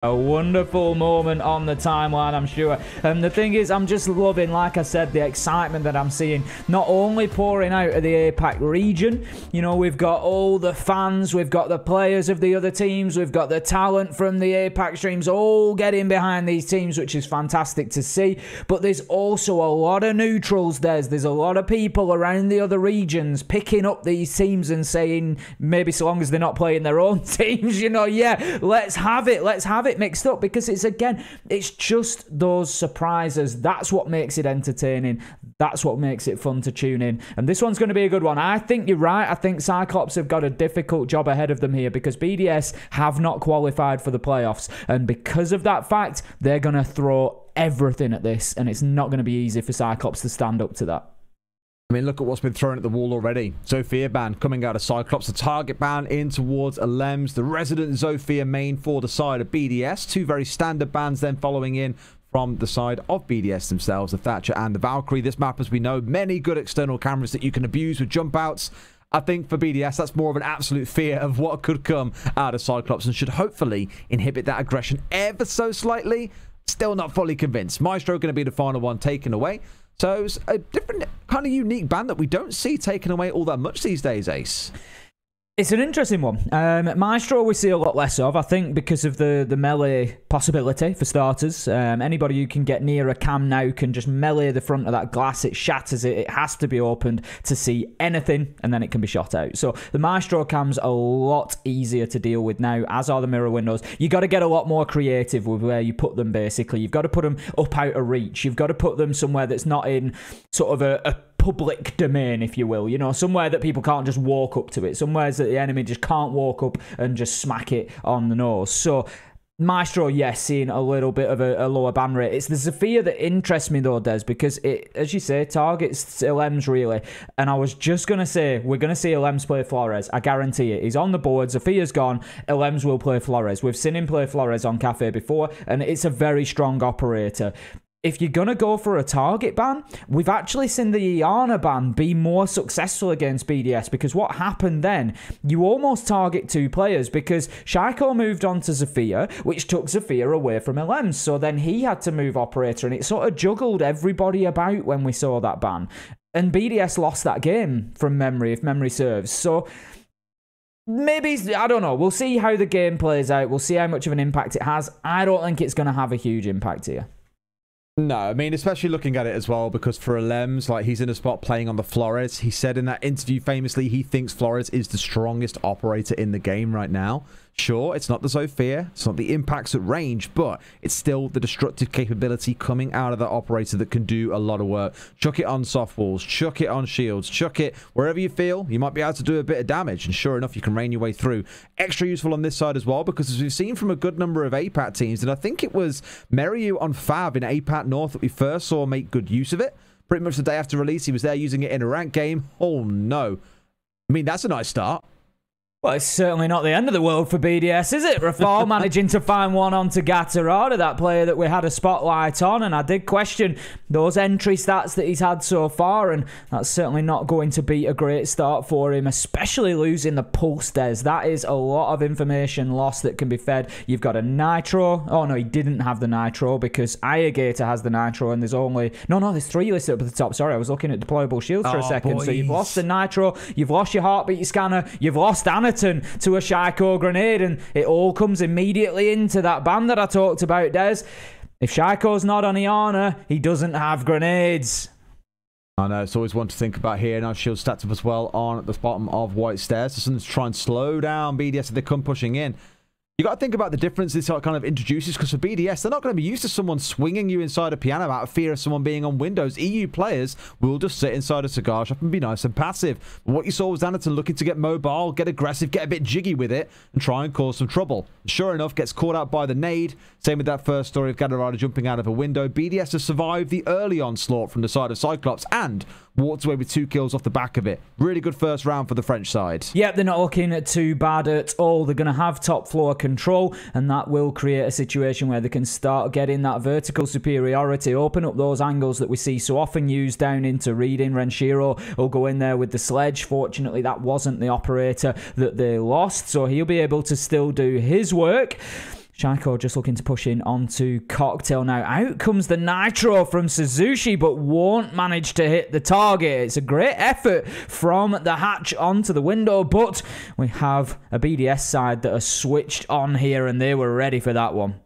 A wonderful moment on the timeline, I'm sure. And the thing is, I'm just loving, like I said, the excitement that I'm seeing, not only pouring out of the APAC region. You know, we've got all the fans, we've got the players of the other teams, we've got the talent from the APAC streams all getting behind these teams, which is fantastic to see. But there's also a lot of neutrals. There's a lot of people around the other regions picking up these teams and saying, maybe so long as they're not playing their own teams, you know, yeah, let's have it mixed up, because it's just those surprises. That's what makes it entertaining. That's what makes it fun to tune in. And this one's going to be a good one. I think you're right. I think CYCLOPS have got a difficult job ahead of them here, because BDS have not qualified for the playoffs. And because of that fact, they're going to throw everything at this, and it's not going to be easy for CYCLOPS to stand up to that. I mean, look at what's been thrown at the wall already. Zofia ban coming out of CYCLOPS. The target ban in towards Elemzje. The resident Zofia main for the side of BDS. Two very standard bans then following in from the side of BDS themselves, the Thatcher and the Valkyrie. This map, as we know, many good external cameras that you can abuse with jump outs. I think for BDS, that's more of an absolute fear of what could come out of CYCLOPS and should hopefully inhibit that aggression ever so slightly. Still not fully convinced. Maestro going to be the final one taken away. So it's a different kind of unique ban that we don't see taken away all that much these days, Ace. It's an interesting one. Maestro we see a lot less of, I think, because of the melee possibility, for starters. Anybody who can get near a cam now can just melee the front of that glass. It shatters it. It has to be opened to see anything, and then it can be shot out. So the Maestro cam's a lot easier to deal with now, as are the mirror windows. You got to get a lot more creative with where you put them, basically. You've got to put them up out of reach. You've got to put them somewhere that's not in sort of a public domain, if you will, you know, somewhere that people can't just walk up to it, somewhere that the enemy just can't walk up and just smack it on the nose. So Maestro, yes, seeing a little bit of a lower ban rate. It's the Zofia that interests me though, Des, because it, as you say, targets Elemzje really. And I was just going to say, we're going to see Elemzje play Flores. I guarantee it. He's on the board. Zofia's gone. Elemzje will play Flores. We've seen him play Flores on Cafe before, and it's a very strong operator. If you're going to go for a target ban, we've actually seen the Iana ban be more successful against BDS, because what happened then, you almost target two players, because Shaiiko moved on to Zofia, which took Zofia away from Elemzje, so then he had to move operator, and it sort of juggled everybody about when we saw that ban. And BDS lost that game from memory, if memory serves. So maybe, I don't know, we'll see how the game plays out, we'll see how much of an impact it has. I don't think it's going to have a huge impact here. No, I mean, especially looking at it as well, because for Elemzje, like, he's in a spot playing on the Flores. He said in that interview famously he thinks Flores is the strongest operator in the game right now. Sure, it's not the Zofia, it's not the impacts at range, but it's still the destructive capability coming out of that operator that can do a lot of work. Chuck it on soft walls, chuck it on shields, chuck it wherever you feel you might be able to do a bit of damage, and sure enough, you can rain your way through. Extra useful on this side as well, because as we've seen from a good number of APAT teams, and I think it was Meriu on Fab in APAT North that we first saw make good use of it. Pretty much the day after release, he was there using it in a ranked game. Oh no. I mean, that's a nice start. Well, it's certainly not the end of the world for BDS, is it? RaFaLe managing to find one onto Gatorada, that player that we had a spotlight on, and I did question those entry stats that he's had so far, and that's certainly not going to be a great start for him, especially losing the pulse, Des. That is a lot of information lost that can be fed. You've got a Nitro. Oh, no, he didn't have the Nitro, because Ayagator has the Nitro, and there's only... No, there's three listed up at the top. Sorry, I was looking at deployable shields for a second. Boys. So you've lost the Nitro, you've lost your heartbeat scanner, you've lost Anitun to a Shaiiko grenade, and it all comes immediately into that ban that I talked about, Des. If Shaiko's not on Iana, he doesn't have grenades. I know, it's always one to think about here. Now shield stacked up as well on at the bottom of White Stairs. So something to try and slow down BDS if they come pushing in. You got to think about the difference this kind of introduces, because for BDS, they're not going to be used to someone swinging you inside a piano out of fear of someone being on windows. EU players will just sit inside a cigar shop and be nice and passive. But what you saw was Anitun looking to get mobile, get aggressive, get a bit jiggy with it, and try and cause some trouble. Sure enough, gets caught out by the nade. Same with that first story of Gatorada jumping out of a window. BDS has survived the early onslaught from the side of CYCLOPS and walked away with 2 kills off the back of it. Really good first round for the French side. Yep, they're not looking too bad at all. They're going to have top floor control, and that will create a situation where they can start getting that vertical superiority, open up those angles that we see so often used down into reading. Renshiro will go in there with the sledge. Fortunately, that wasn't the operator that they lost, so he'll be able to still do his work. Shaiiko just looking to push in onto Cocktail now. Out comes the Nitro from SuzuC, but won't manage to hit the target. It's a great effort from the hatch onto the window, but we have a BDS side that are switched on here, and they were ready for that one.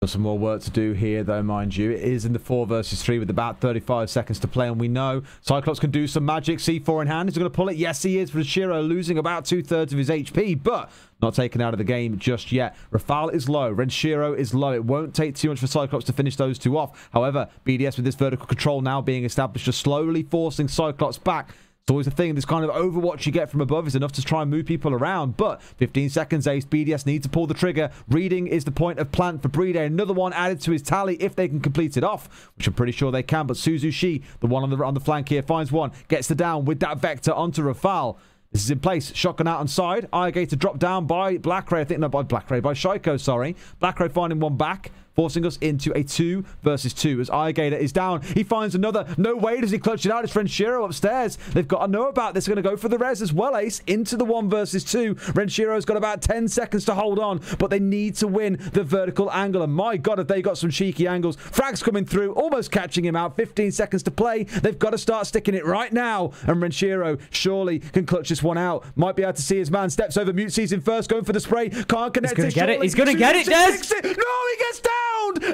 Some more work to do here, though, mind you. It is in the 4 versus 3 with about 35 seconds to play, and we know Cyclops can do some magic. C4 in hand. Is he going to pull it? Yes, he is. Renshiro losing about 2/3 of his HP, but not taken out of the game just yet. RaFaLe is low. Renshiro is low. It won't take too much for Cyclops to finish those two off. However, BDS with this vertical control now being established, just slowly forcing Cyclops back. It's always the thing, this kind of overwatch you get from above is enough to try and move people around, but 15 seconds ace, BDS need to pull the trigger. Reading is the point of plant for BriD.BDS. Another one added to his tally if they can complete it off, which I'm pretty sure they can, but SuzuC, the one on the flank here, finds one, gets the down with that vector onto RaFaLe. This is in place. Shotgun out on side. Ayagator dropped down by BlackRay. I think not by BlackRay, by Shaiiko, sorry. BlackRay finding one back, forcing us into a 2 versus 2 as Ayagator is down. He finds another. No way does he clutch it out. It's Renshiro upstairs. They've got to know about this. They're going to go for the res as well, ace, into the 1 versus 2. Renshiro's got about 10 seconds to hold on, but they need to win the vertical angle. And my God, have they got some cheeky angles. Frags coming through, almost catching him out. 15 seconds to play. They've got to start sticking it right now. And Renshiro surely can clutch this one out. Might be able to see his man. Steps over, mute sees him first, going for the spray. Can't connect. He's going to get it. He's going to get it, Des. No, he gets down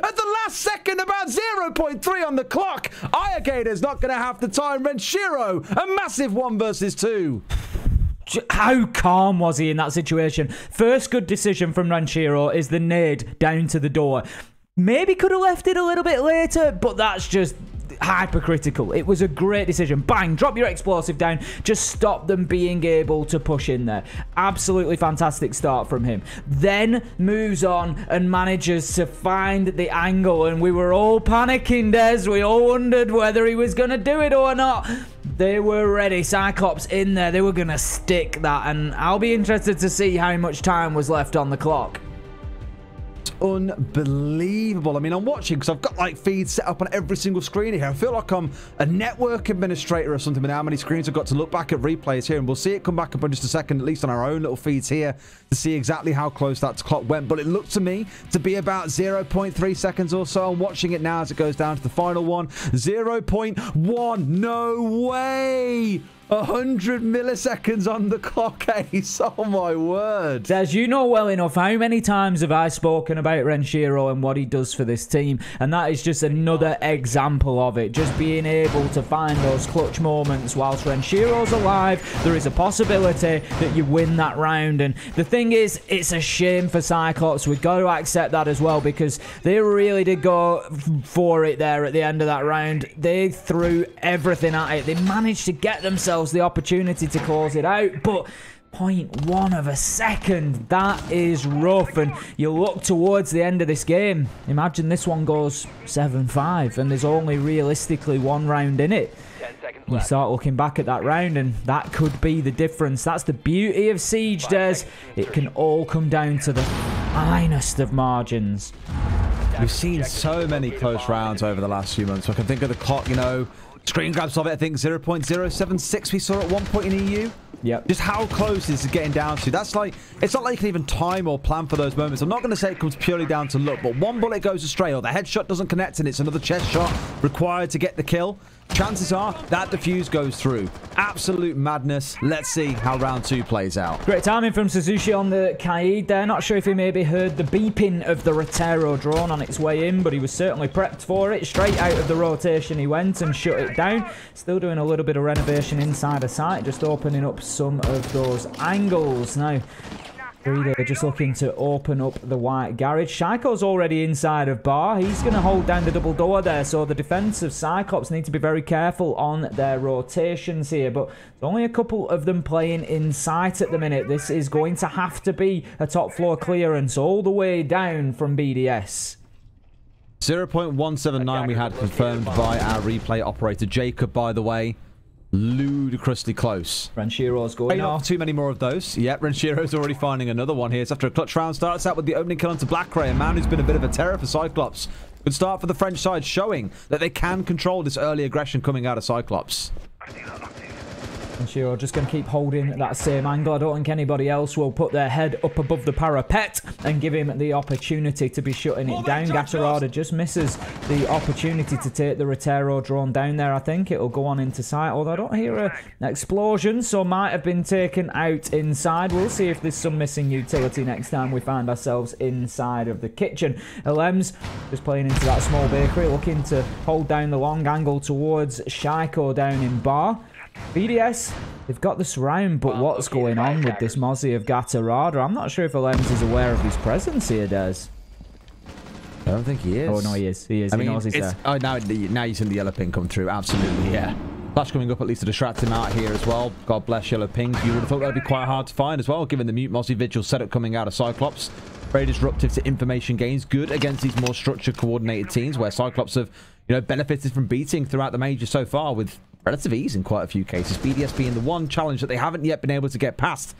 at the last second, about 0.3 on the clock. Ayagator's not going to have the time. Renshiro, a massive 1 versus 2. How calm was he in that situation? First good decision from Renshiro is the nade down to the door. Maybe could have left it a little bit later, but that's just hypercritical. It was a great decision. Bang, drop your explosive down. Just stop them being able to push in there. Absolutely fantastic start from him. Then moves on and manages to find the angle, and we were all panicking, Des. We all wondered whether he was going to do it or not. They were ready. Cyclops in there. They were going to stick that, and I'll be interested to see how much time was left on the clock. Unbelievable. I mean, I'm watching because I've got like feeds set up on every single screen here. I feel like I'm a network administrator or something with how many screens I've got to look back at replays here, and we'll see it come back up in just a second, at least on our own little feeds here, to see exactly how close that clock went. But it looked to me to be about 0.3 seconds or so. I'm watching it now as it goes down to the final one. 0.1. No way. 100 milliseconds on the clock, ace. Oh my word. As you know well enough, how many times have I spoken about Renshiro and what he does for this team? And that is just another example of it. Just being able to find those clutch moments whilst Renshiro's alive. There is a possibility that you win that round. And the thing is, it's a shame for Cyclops. We've got to accept that as well, because they really did go for it there at the end of that round. They threw everything at it. They managed to get themselves the opportunity to close it out, but 0.1 of a second, that is rough. And you look towards the end of this game, imagine this one goes 7-5 and there's only realistically 1 round in it. You start looking back at that round, and that could be the difference. That's the beauty of Siege, Des. It can all come down to the finest of margins. We've seen so many close rounds over the last few months. I can think of the clock, you know, screen grabs of it, I think 0.076 we saw at one point in EU. Yep. Just how close this is getting down to. That's like, it's not like you can even time or plan for those moments. I'm not going to say it comes purely down to luck, but one bullet goes astray or the headshot doesn't connect and it's another chest shot required to get the kill. Chances are that defuse goes through. Absolute madness. Let's see how round 2 plays out. Great timing from SuzuC on the CAG there. Not sure if he maybe heard the beeping of the Rotero drone on its way in, but he was certainly prepped for it. Straight out of the rotation he went and shut it down. Still doing a little bit of renovation inside the site, just opening up some of those angles. Now, BriD.BDS just looking to open up the white garage. Shaiiko's already inside of bar. He's going to hold down the double door there, so the defense of Cyclops need to be very careful on their rotations here. But there's only a couple of them playing in sight at the minute. This is going to have to be a top floor clearance all the way down from BDS. 0.179 we had confirmed by our replay operator Jacob, by the way. Ludicrously close. Renshiro's going off. Too many more of those. Yep, Renshiro's already finding another one here. It's after a clutch round. Starts out with the opening kill onto BlackRay, a man who's been a bit of a terror for Cyclops. Good start for the French side, showing that they can control this early aggression coming out of Cyclops. Renshiro just going to keep holding that same angle. I don't think anybody else will put their head up above the parapet and give him the opportunity to be shutting it down. Gatorada just misses the opportunity to take the Rotero drone down there. I think it'll go on into sight, although I don't hear an explosion, so might have been taken out inside. We'll see if there's some missing utility next time we find ourselves inside of the kitchen. Elemzje just playing into that small bakery, looking to hold down the long angle towards Shaiiko down in bar. BDS, they've got the surround, but what's going on with this Mozzie of Gatorada? I'm not sure if Elemzje is aware of his presence here, Des. I don't think he is. Oh, no, he is. He is. I he mean, knows he's there. Oh, now you've seen the yellow ping come through. Absolutely, yeah. Flash coming up at least to distract him out here as well. God bless yellow ping. You would have thought that would be quite hard to find as well, given the mute Mozzie vigil setup coming out of CYCLOPS. Very disruptive to information gains. Good against these more structured, coordinated teams where CYCLOPS have, benefited from beating throughout the major so far with relative ease in quite a few cases. BDS being the one challenge that they haven't yet been able to get past.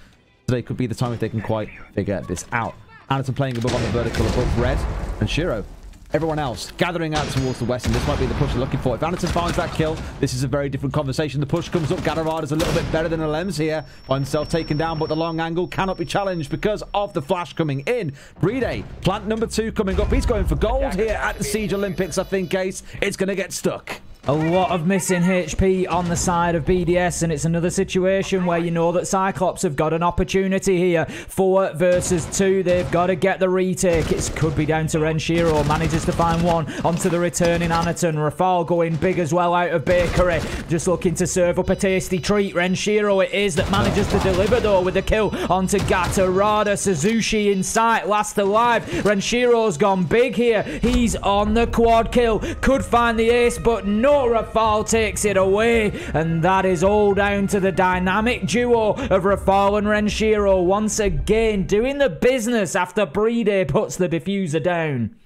Today could be the time if they can quite figure this out. Anitun playing above on the vertical above red. And Shiro, everyone else gathering out towards the west, and this might be the push they're looking for. If Anitun finds that kill, this is a very different conversation. The push comes up. Gatorada's a little bit better than Elemzje here. Finds himself taken down, but the long angle cannot be challenged because of the flash coming in. BriD, plant number 2 coming up. He's going for gold here at the Siege Olympics, I think, Ace. It's going to get stuck. A lot of missing HP on the side of BDS, and it's another situation where you know that CYCLOPS have got an opportunity here. 4 versus 2. They've got to get the retake. It could be down to Renshiro. Manages to find one onto the returning Anitun. RaFaLe going big as well out of bakery. Just looking to serve up a tasty treat. Renshiro it is that manages to deliver though with the kill onto Gatorada. SuzuC in sight, last alive. Renshiro's gone big here. He's on the quad kill. Could find the ace, but no. RaFaLe takes it away, and that is all down to the dynamic duo of RaFaLe and Renshiro once again doing the business after BriD puts the diffuser down.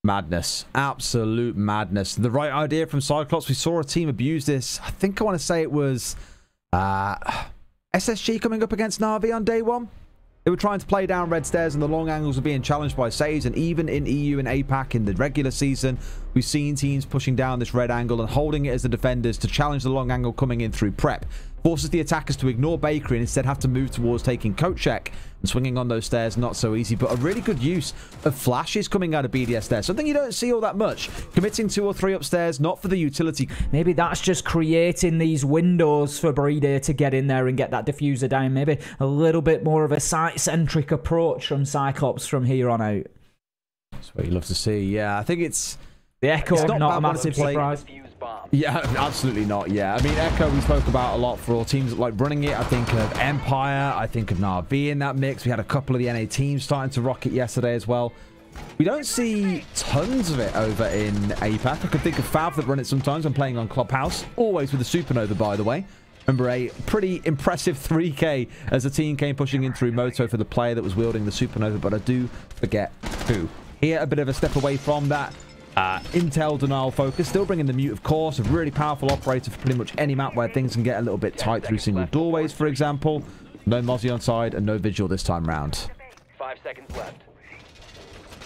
Madness. Absolute madness. The right idea from CYCLOPS. We saw a team abuse this. I think I want to say it was SSG coming up against Na'Vi on day 1. They were trying to play down red stairs, and the long angles were being challenged by saves. And even in EU and APAC in the regular season, we've seen teams pushing down this red angle and holding it as the defenders to challenge the long angle coming in through prep. Forces the attackers to ignore bakery and instead have to move towards taking coat check. And swinging on those stairs, not so easy, but a really good use of flashes coming out of BDS there. Something you don't see all that much. Committing 2 or 3 upstairs, not for the utility. Maybe that's just creating these windows for BriD to get in there and get that diffuser down. Maybe a little bit more of a site-centric approach from CYCLOPS from here on out. That's what you love to see. Yeah, I think it's... The Echo, not a massive surprise. Yeah, absolutely not. Yeah, I mean, Echo we spoke about a lot for all teams that like running it. I think of Empire, I think of Na'Vi in that mix. We had a couple of the NA teams starting to rock it yesterday as well. We don't see tons of it over in APAC. I can think of Fav that run it sometimes. I'm playing on Clubhouse, always with the Supernova, by the way. Remember a pretty impressive 3K as the team came pushing in through Moto for the player that was wielding the Supernova, but I do forget who. Here, a bit of a step away from that. Intel denial focus, still bringing the mute, of course. A really powerful operator for pretty much any map where things can get a little bit tight through single doorways, for example. No Mozzie on side and no vigil this time round. 5 seconds left.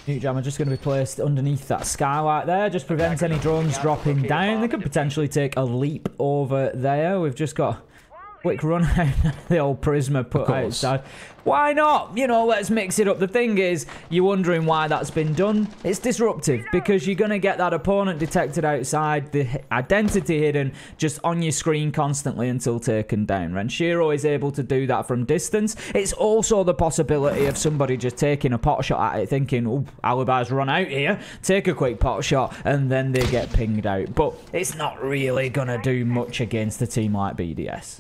Mute jammer just going to be placed underneath that skylight there. Just prevents any drones dropping down. They could potentially take a leap over there. We've just got a quick run out the old Prisma put outside. Why not? You know, let's mix it up. The thing is, you're wondering why that's been done. It's disruptive because you're going to get that opponent detected outside, the identity hidden just on your screen constantly until taken down. Renshiro is able to do that from distance. It's also the possibility of somebody just taking a pot shot at it thinking, oh, Alibi's run out here, take a quick pot shot, and then they get pinged out. But it's not really going to do much against a team like BDS.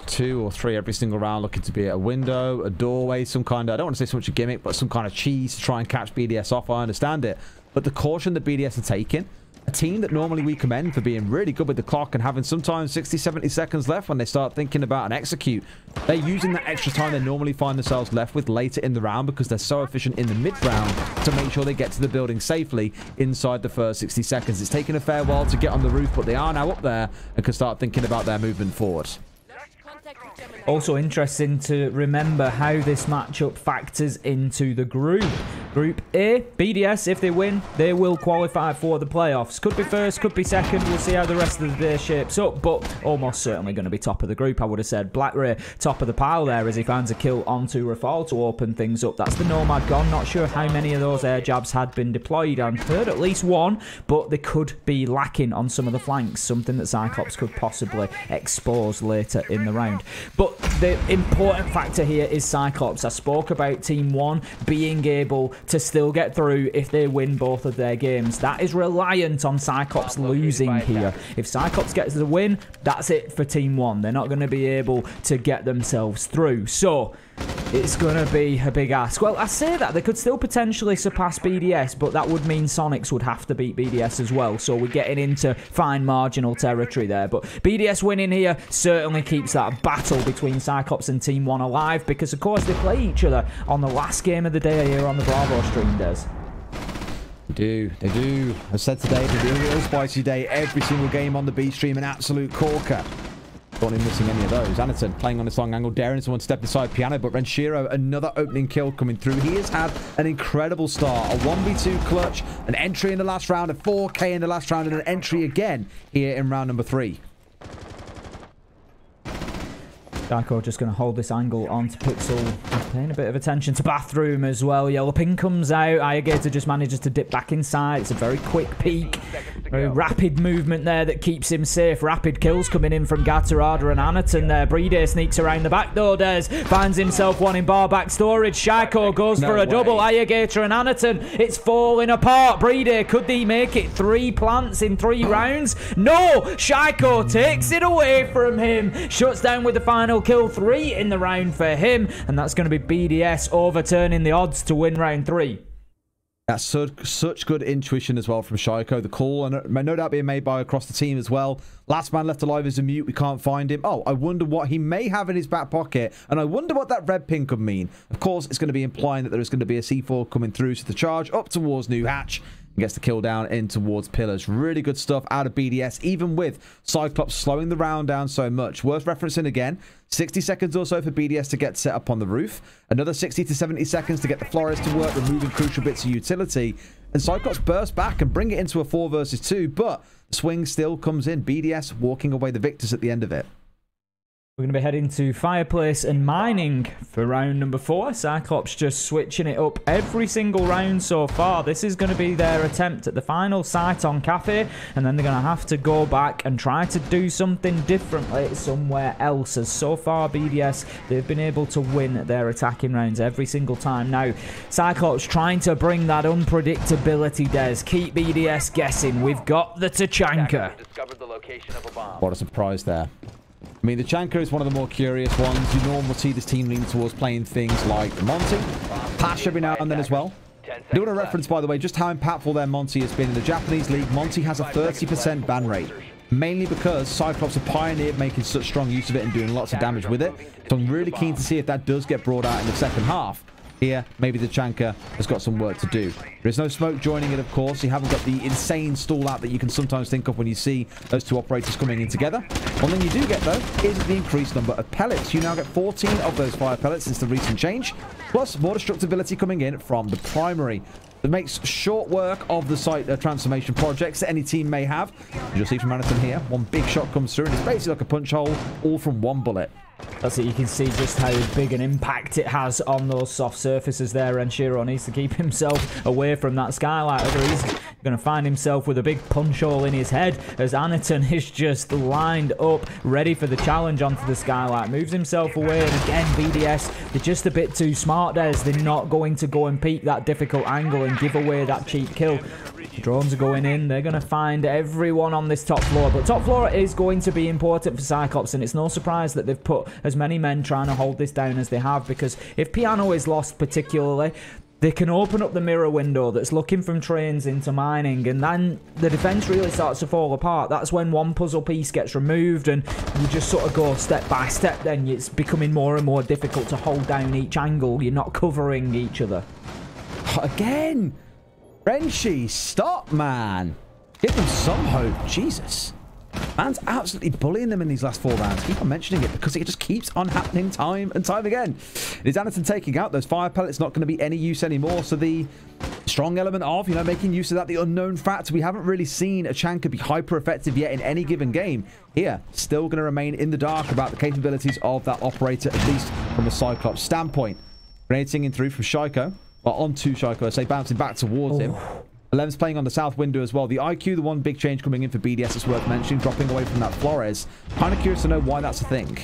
2 or 3 every single round, looking to be at a window, a doorway, some kind of, I don't want to say so much a gimmick, but some kind of cheese to try and catch BDS off. I understand it. But the caution that BDS are taking, a team that normally we commend for being really good with the clock and having sometimes 60, 70 seconds left when they start thinking about an execute, they're using that extra time they normally find themselves left with later in the round because they're so efficient in the mid-round to make sure they get to the building safely inside the first 60 seconds. It's taken a fair while to get on the roof, but they are now up there and can start thinking about their movement forward. Also interesting to remember how this matchup factors into the group. Group A, BDS, if they win, they will qualify for the playoffs. Could be first, could be second. We'll see how the rest of the day shapes up, but almost certainly going to be top of the group, I would have said. BlackRay, top of the pile there as he finds a kill onto RaFaLe to open things up. That's the Nomad gone. Not sure how many of those air jabs had been deployed. I've heard at least one, but they could be lacking on some of the flanks, something that CYCLOPS could possibly expose later in the round. But the important factor here is CYCLOPS. I spoke about Team 1 being able to still get through if they win both of their games. That is reliant on CYCLOPS losing here. If CYCLOPS gets the win, that's it for Team 1. They're not going to be able to get themselves through. So it's going to be a big ask. Well, I say that they could still potentially surpass BDS, but that would mean Sonics would have to beat BDS as well. So we're getting into fine marginal territory there. But BDS winning here certainly keeps that battle between CYCLOPS and Team 1 alive, because of course they play each other on the last game of the day here on the Bravo stream, Des. They do. I said today, it'll be a real spicy day. Every single game on the B stream, an absolute corker. Don't be missing any of those. Anitun playing on this long angle, daring someone step inside piano, but Renshiro, another opening kill coming through. He has had an incredible start. A 1v2 clutch, an entry in the last round, a 4K in the last round, and an entry again here in round number 3. Shaiiko just going to hold this angle onto Pixel. Paying a bit of attention to Bathroom as well. Yellow ping comes out. Ayagator just manages to dip back inside. It's a very quick peek. Very rapid movement there that keeps him safe. Rapid kills coming in from Gatorada and Anitun there. BriD sneaks around the back door. Des finds himself one in bar back storage. Shaiiko goes for a double. Ayagator and Anitun. It's falling apart. BriD, could he make it 3 plants in 3 rounds? No! Shaiiko takes it away from him. Shuts down with the final kill. 3 in the round for him, and that's going to be BDS overturning the odds to win round 3. That's such good intuition as well from Shaiiko. The call, and no doubt being made by across the team as well. Last man left alive is a mute. We can't find him. Oh, I wonder what he may have in his back pocket, and I wonder what that red pin could mean. Of course, it's going to be implying that there is going to be a C4 coming through, so the charge up towards New Hatch. Gets the kill down in towards pillars. Really good stuff out of BDS, even with CYCLOPS slowing the round down so much. Worth referencing again, 60 seconds or so for BDS to get set up on the roof. Another 60 to 70 seconds to get the Flores to work, removing crucial bits of utility. And CYCLOPS burst back and bring it into a 4 versus 2, but the swing still comes in. BDS walking away the victors at the end of it. We're going to be heading to Fireplace and Mining for round number 4. CYCLOPS just switching it up every single round so far. This is going to be their attempt at the final sight on Cafe, and then they're going to have to go back and try to do something differently somewhere else. As so far, BDS, they've been able to win their attacking rounds every single time. Now, CYCLOPS trying to bring that unpredictability, Des. Keep BDS guessing. We've got the Tachanka. What a surprise there. I mean, the Tachanka is one of the more curious ones. You normally see this team lean towards playing things like Monty, Pash every now and then as well. I do want to reference, by the way, just how impactful their Monty has been in the Japanese league. Monty has a 30% ban rate, mainly because CYCLOPS have pioneered making such strong use of it and doing lots of damage with it. So I'm really keen to see if that does get brought out in the second half. Here, maybe the Tachanka has got some work to do. There is no smoke joining it, of course. You haven't got the insane stall out that you can sometimes think of when you see those two operators coming in together. One thing you do get, though, is the increased number of pellets. You now get 14 of those fire pellets since the recent change, plus more destructibility coming in from the primary. It makes short work of the site transformation projects that any team may have. As you'll see from Anitun here, one big shot comes through, and it's basically like a punch hole, all from one bullet. That's it. You can see just how big an impact it has on those soft surfaces there. Renshiro needs to keep himself away from that skylight, or he's going to find himself with a big punch hole in his head as Anitun is just lined up, ready for the challenge onto the skylight. Moves himself away, and again, BDS, they're just a bit too smart there. They're not going to go and peek that difficult angle and give away that cheap kill. The drones are going in. They're going to find everyone on this top floor. But top floor is going to be important for CYCLOPS, and it's no surprise that they've put as many men trying to hold this down as they have, because if Piano is lost particularly, they can open up the mirror window that's looking from trains into mining, and then the defense really starts to fall apart. That's when one puzzle piece gets removed, and you just sort of go step by step. Then it's becoming more and more difficult to hold down each angle. You're not covering each other. Again! Renshi, stop, man. Give them some hope. Jesus. Man's absolutely bullying them in these last 4 rounds. Keep on mentioning it because it just keeps on happening time and time again. It is Anitun taking out those fire pellets, not going to be any use anymore. So the strong element of, you know, making use of that, the unknown fact, we haven't really seen a Chanka be hyper effective yet in any given game. Here, still going to remain in the dark about the capabilities of that operator, at least from a Cyclops standpoint. Grenade singing through from Shaiiko. Well, onto Shaiiko, I say, bouncing back towards him. Elem's playing on the south window as well. The IQ, the one big change coming in for BDS is worth mentioning, dropping away from that Flores. Kind of curious to know why that's a thing.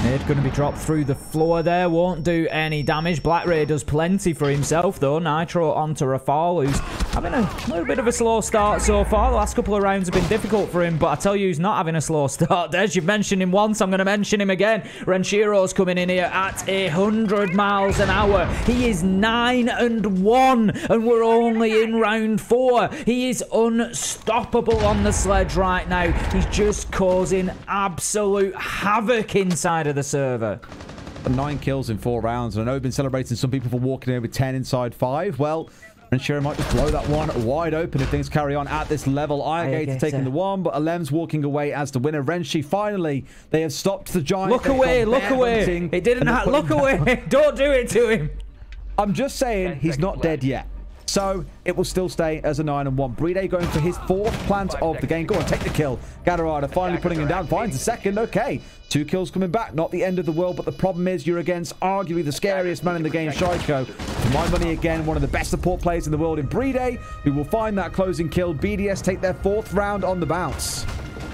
Nade going to be dropped through the floor there. Won't do any damage. BlackRay does plenty for himself, though. Nitro onto RaFaLe, who's having a little bit of a slow start so far. The last couple of rounds have been difficult for him, but I tell you who's not having a slow start. Des, you've mentioned him once. I'm going to mention him again. Renshiro's coming in here at 100 miles an hour. He is 9-1, and we're only in round 4. He is unstoppable on the sledge right now. He's just causing absolute havoc inside of the server. 9 kills in 4 rounds, and I know we've been celebrating some people for walking in with 10 inside 5. Well, Renshiro might just blow that one wide open if things carry on at this level. Ayagator taking the one, but Elem's walking away as the winner. Renshi, finally, they have stopped the giant. Look away, look away. It didn't happen. Look away. Don't do it to him. I'm just saying he's not dead yet. So it will still stay as a 9-1. BriD going for his 4th plant of the game. Go on, take the kill. Gatorada finally putting him down. Finds a 2nd. Okay. 2 kills coming back. Not the end of the world, but the problem is you're against arguably the scariest man in the game, Shaiiko. For my money, again, one of the best support players in the world in BriD, who will find that closing kill. BDS take their 4th round on the bounce.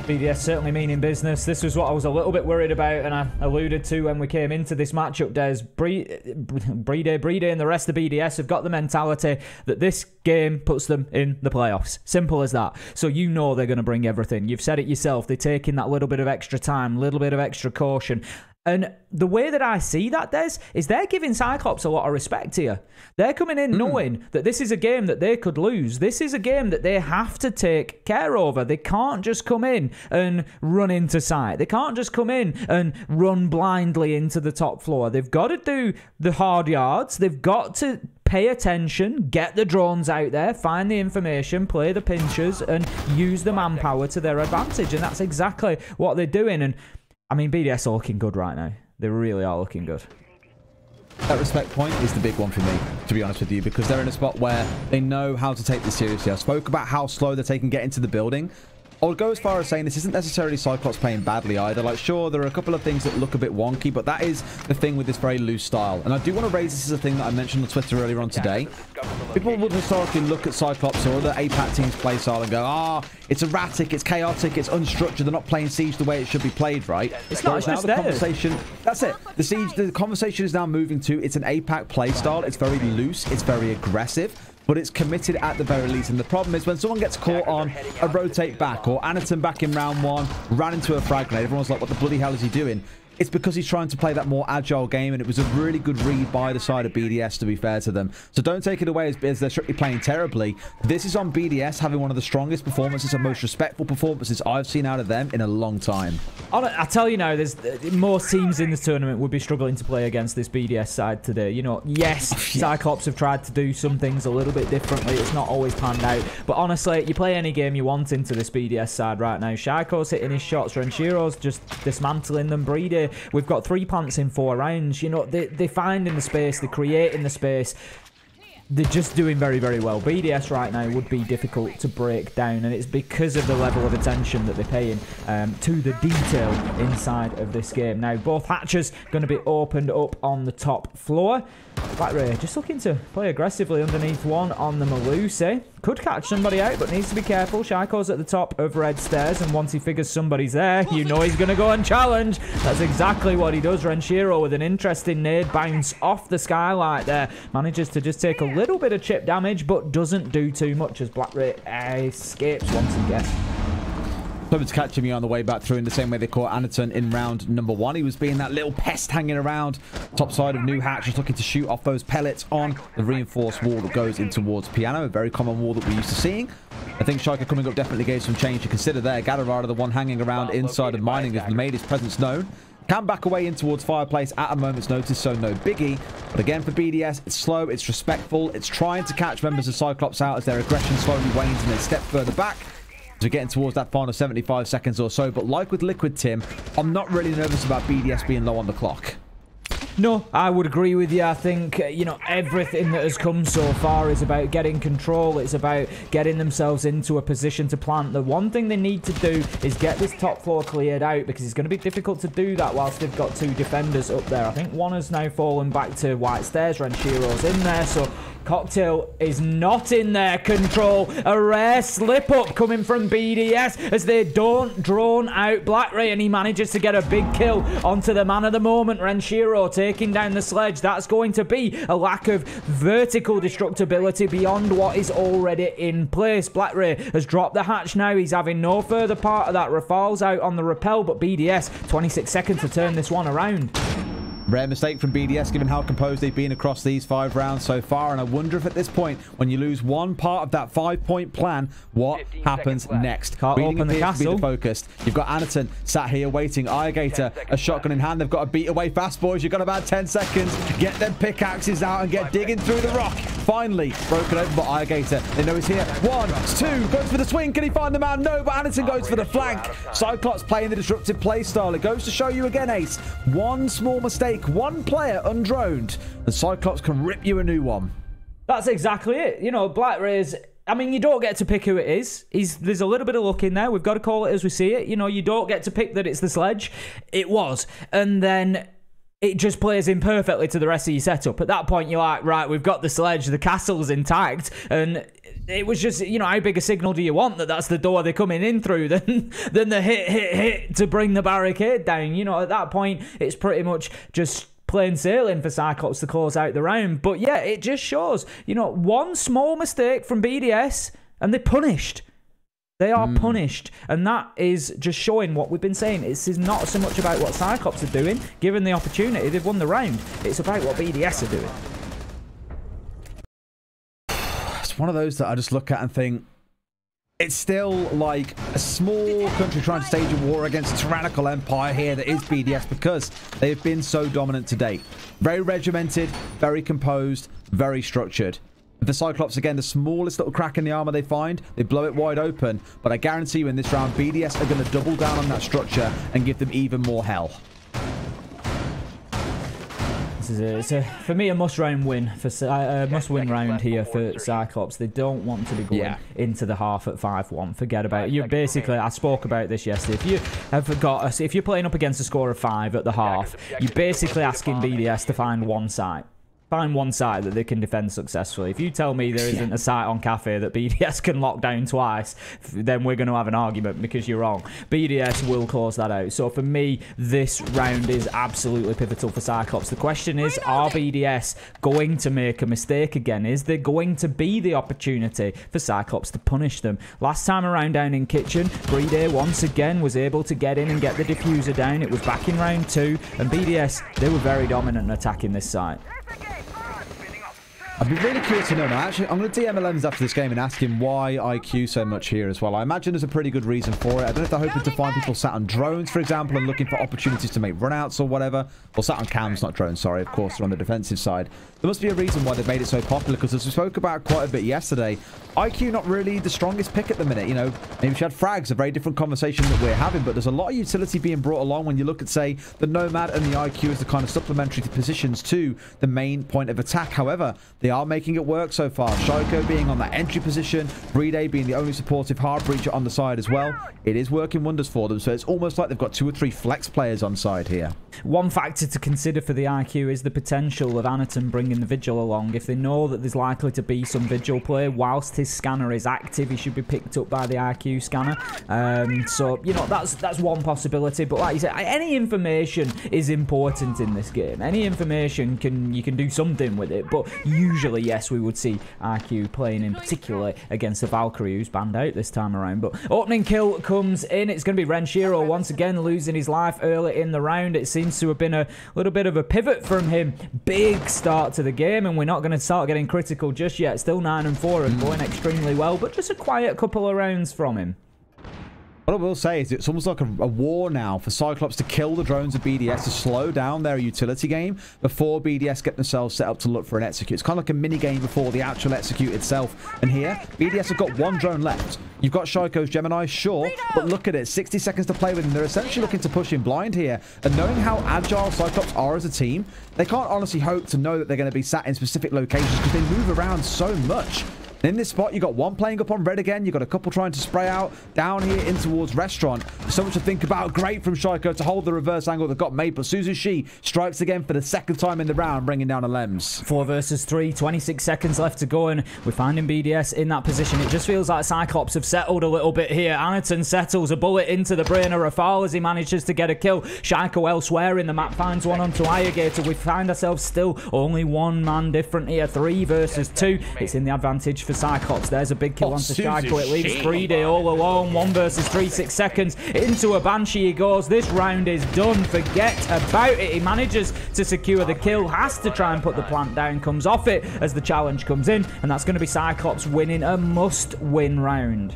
BDS certainly meaning business. This was what I was a little bit worried about, and I alluded to when we came into this matchup, Des. BriD and the rest of BDS have got the mentality that this game puts them in the playoffs. Simple as that. So you know they're going to bring everything. You've said it yourself. They're taking that little bit of extra time, little bit of extra caution. And the way that I see that, Des, is they're giving Cyclops a lot of respect here. They're coming in knowing that this is a game that they could lose. This is a game that they have to take care over. They can't just come in and run into sight. They can't just come in and run blindly into the top floor. They've got to do the hard yards. They've got to pay attention, get the drones out there, find the information, play the pinchers, and use the manpower to their advantage. And that's exactly what they're doing. And I mean, BDS are looking good right now. They really are looking good. That respect point is the big one for me, to be honest with you, because they're in a spot where they know how to take this seriously. I spoke about how slow they're taking get into the building. I would go as far as saying this isn't necessarily Cyclops playing badly either. Like, sure, there are a couple of things that look a bit wonky, but that is the thing with this very loose style. And I do want to raise this as a thing that I mentioned on Twitter earlier on today. People would historically look at Cyclops or other APAC teams' play style and go, it's erratic, it's chaotic, it's unstructured, they're not playing Siege the way it should be played, right? It's not, it's now just the conversation. That's it. The conversation is now moving to, it's an APAC play style. It's very loose, it's very aggressive, but it's committed at the very least. And the problem is when someone gets caught on a rotate back, or Anitun back in round 1 ran into a frag grenade, everyone's like, what the bloody hell is he doing? It's because he's trying to play that more agile game, and it was a really good read by the side of BDS, to be fair to them. So don't take it away as they're strictly playing terribly. This is on BDS having one of the strongest performances and most respectful performances I've seen out of them in a long time. I tell you now, there's most teams in this tournament would be struggling to play against this BDS side today. You know, yes, Cyclops have tried to do some things a little bit differently. It's not always panned out. But honestly, you play any game you want into this BDS side right now. Shaiiko's hitting his shots. Renshiro's just dismantling them. BriD, we've got 3 plants in 4 rounds. You know, they're finding the space. They're creating the space. They're just doing very, very well. BDS right now would be difficult to break down, and it's because of the level of attention that they're paying to the detail inside of this game. Now, both hatches going to be opened up on the top floor. BlackRay just looking to play aggressively underneath one on the Melusi. Could catch somebody out, but needs to be careful. Shaiiko's at the top of red stairs, and once he figures somebody's there, you know he's going to go and challenge. That's exactly what he does. Renshiro with an interesting nade bounce off the skylight there. Manages to just take a little bit of chip damage, but doesn't do too much as BlackRay escapes once again. Someone's catching me on the way back through in the same way they caught Anitun in round number 1. He was being that little pest hanging around top side of New Hatch, just looking to shoot off those pellets on the reinforced wall that goes in towards Piano, a very common wall that we're used to seeing. I think Shaiiko coming up definitely gave some change to consider there. Gatorada, the one hanging around inside of mining, has made his presence known. Can back away in towards Fireplace at a moment's notice, so no biggie. But again, for BDS, it's slow, it's respectful, it's trying to catch members of Cyclops out as their aggression slowly wanes and they step further back. we're getting towards that final 75 seconds or so. But like with Liquid, Tim, I'm not really nervous about BDS being low on the clock. No, I would agree with you. I think, you know, everything that has come so far is about getting control. It's about getting themselves into a position to plant. The one thing they need to do is get this top floor cleared out, because it's going to be difficult to do that whilst they've got two defenders up there. I think one has now fallen back to white stairs. Renshiro's in there, so Cocktail is not in their control. A rare slip-up coming from BDS as they don't drone out BlackRay, and he manages to get a big kill onto the man of the moment, Renshiro, taking down the sledge. That's going to be a lack of vertical destructibility beyond what is already in place. BlackRay has dropped the hatch now. He's having no further part of that. RaFaLe's out on the rappel, but BDS, 26 seconds to turn this one around. Rare mistake from BDS, given how composed they've been across these 5 rounds so far. And I wonder if at this point, when you lose one part of that 5-point plan, what happens next? Can't open the castle. Be the focused. You've got Anitun sat here waiting. Ayagator, a shotgun in hand. They've got to beat away fast, boys. You've got about 10 seconds. Get them pickaxes out and get digging through the rock. Finally broken open by Ayagator. They know he's here. 1, 2, goes for the swing. Can he find the man? No, but Anitun goes for the flank. CYCLOPS playing the disruptive play style. It goes to show you again, Ace. One small mistake, one player undroned, and CYCLOPS can rip you a new one. That's exactly it. You know, BlackRay's, I mean, you don't get to pick who it is. There's a little bit of luck in there. We've got to call it as we see it. You know, you don't get to pick that it's the sledge. It was. And then it just plays in perfectly to the rest of your setup. At that point, you're like, right, we've got the sledge, the castle's intact, and it was just, you know, how big a signal do you want that that's the door they're coming in through than the hit to bring the barricade down? You know, at that point, it's pretty much just plain sailing for CYCLOPS to close out the round. But yeah, it just shows, you know, one small mistake from BDS and they're punished. They are punished, and that is just showing what we've been saying. It's not so much about what CYCLOPS are doing. Given the opportunity, they've won the round. It's about what BDS are doing. It's one of those that I just look at and think, it's still like a small country trying to stage a war against a tyrannical empire here that is BDS, because they have been so dominant to date. Very regimented, very composed, very structured. The CYCLOPS, again, the smallest little crack in the armor they find, they blow it wide open. But I guarantee you in this round, BDS are going to double down on that structure and give them even more hell. It's for me, a must-win win for must-win round here for CYCLOPS. They don't want to be going into the half at 5-1. Forget about it. You basically, I spoke about this yesterday. If you're playing up against a score of 5 at the half, you're basically asking BDS to find one site. Find one site that they can defend successfully. If you tell me there isn't a site on Cafe that BDS can lock down twice, then we're going to have an argument, because you're wrong. BDS will close that out. So for me, this round is absolutely pivotal for CYCLOPS. The question is, are BDS going to make a mistake again? Is there going to be the opportunity for CYCLOPS to punish them? Last time around down in Kitchen, BriD once again was able to get in and get the diffuser down. It was back in round 2, and BDS, they were very dominant in attacking this site. I'd be really curious to know now. Actually, I'm going to DM Elemzje after this game and ask him why IQ so much here as well. I imagine there's a pretty good reason for it. I don't know if they're hoping to find people sat on drones, for example, and looking for opportunities to make runouts or whatever. Or sat on cams, not drones, sorry. Of course, they're on the defensive side. There must be a reason why they've made it so popular, because as we spoke about quite a bit yesterday, IQ not really the strongest pick at the minute. You know, maybe she had frags, a very different conversation that we're having, but there's a lot of utility being brought along when you look at, say, the Nomad and the IQ as the kind of supplementary positions to the main point of attack. However, they are making it work so far. Shaiiko being on that entry position, BriD being the only supportive hard breacher on the side as well. It is working wonders for them, so it's almost like they've got 2 or 3 flex players on side here. One factor to consider for the IQ is the potential of Anitun bringing the Vigil along. If they know that there's likely to be some Vigil play, whilst his scanner is active, he should be picked up by the IQ scanner. So, you know, that's one possibility. But like you said, any information is important in this game. Any information, you can do something with it. But usually, yes, we would see IQ playing in particular against the Valkyrie, who's banned out this time around. But opening kill comes in. It's going to be Renshiro once again losing his life early in the round. It seems to have been a little bit of a pivot from him. Big start to the game, and we're not going to start getting critical just yet. Still 9-4 and going extremely well, but just a quiet couple of rounds from him. What I will say is it's almost like a war now for CYCLOPS to kill the drones of BDS, to slow down their utility game before BDS get themselves set up to look for an execute. It's kind of like a mini game before the actual execute itself. And here, BDS have got one drone left. You've got Shaiiko's Gemini, sure, but look at it. 60 seconds to play with him. They're essentially looking to push him blind here. And knowing how agile CYCLOPS are as a team, they can't honestly hope to know that they're going to be sat in specific locations because they move around so much. In this spot, you got one playing up on red again. You got a couple trying to spray out down here in towards restaurant. So much to think about. Great from Shaiiko to hold the reverse angle that got made. But SuzuC strikes again for the second time in the round, bringing down Elemzje. 4 versus 3, 26 seconds left to go, and we're finding BDS in that position. It just feels like CYCLOPS have settled a little bit here. Anitun settles a bullet into the brain of RaFaLe as he manages to get a kill. Shaiiko elsewhere in the map finds one onto Ayagator. We find ourselves still only one man different here. 3 versus 2. It's in the advantage for CYCLOPS. There's a big kill onto Shaiiko. It leaves BriD all alone. 1 versus 3, 6 seconds. Into a Banshee he goes. This round is done. Forget about it. He manages to secure the kill. Has to try and put the plant down. Comes off it as the challenge comes in. And that's going to be CYCLOPS winning a must-win round.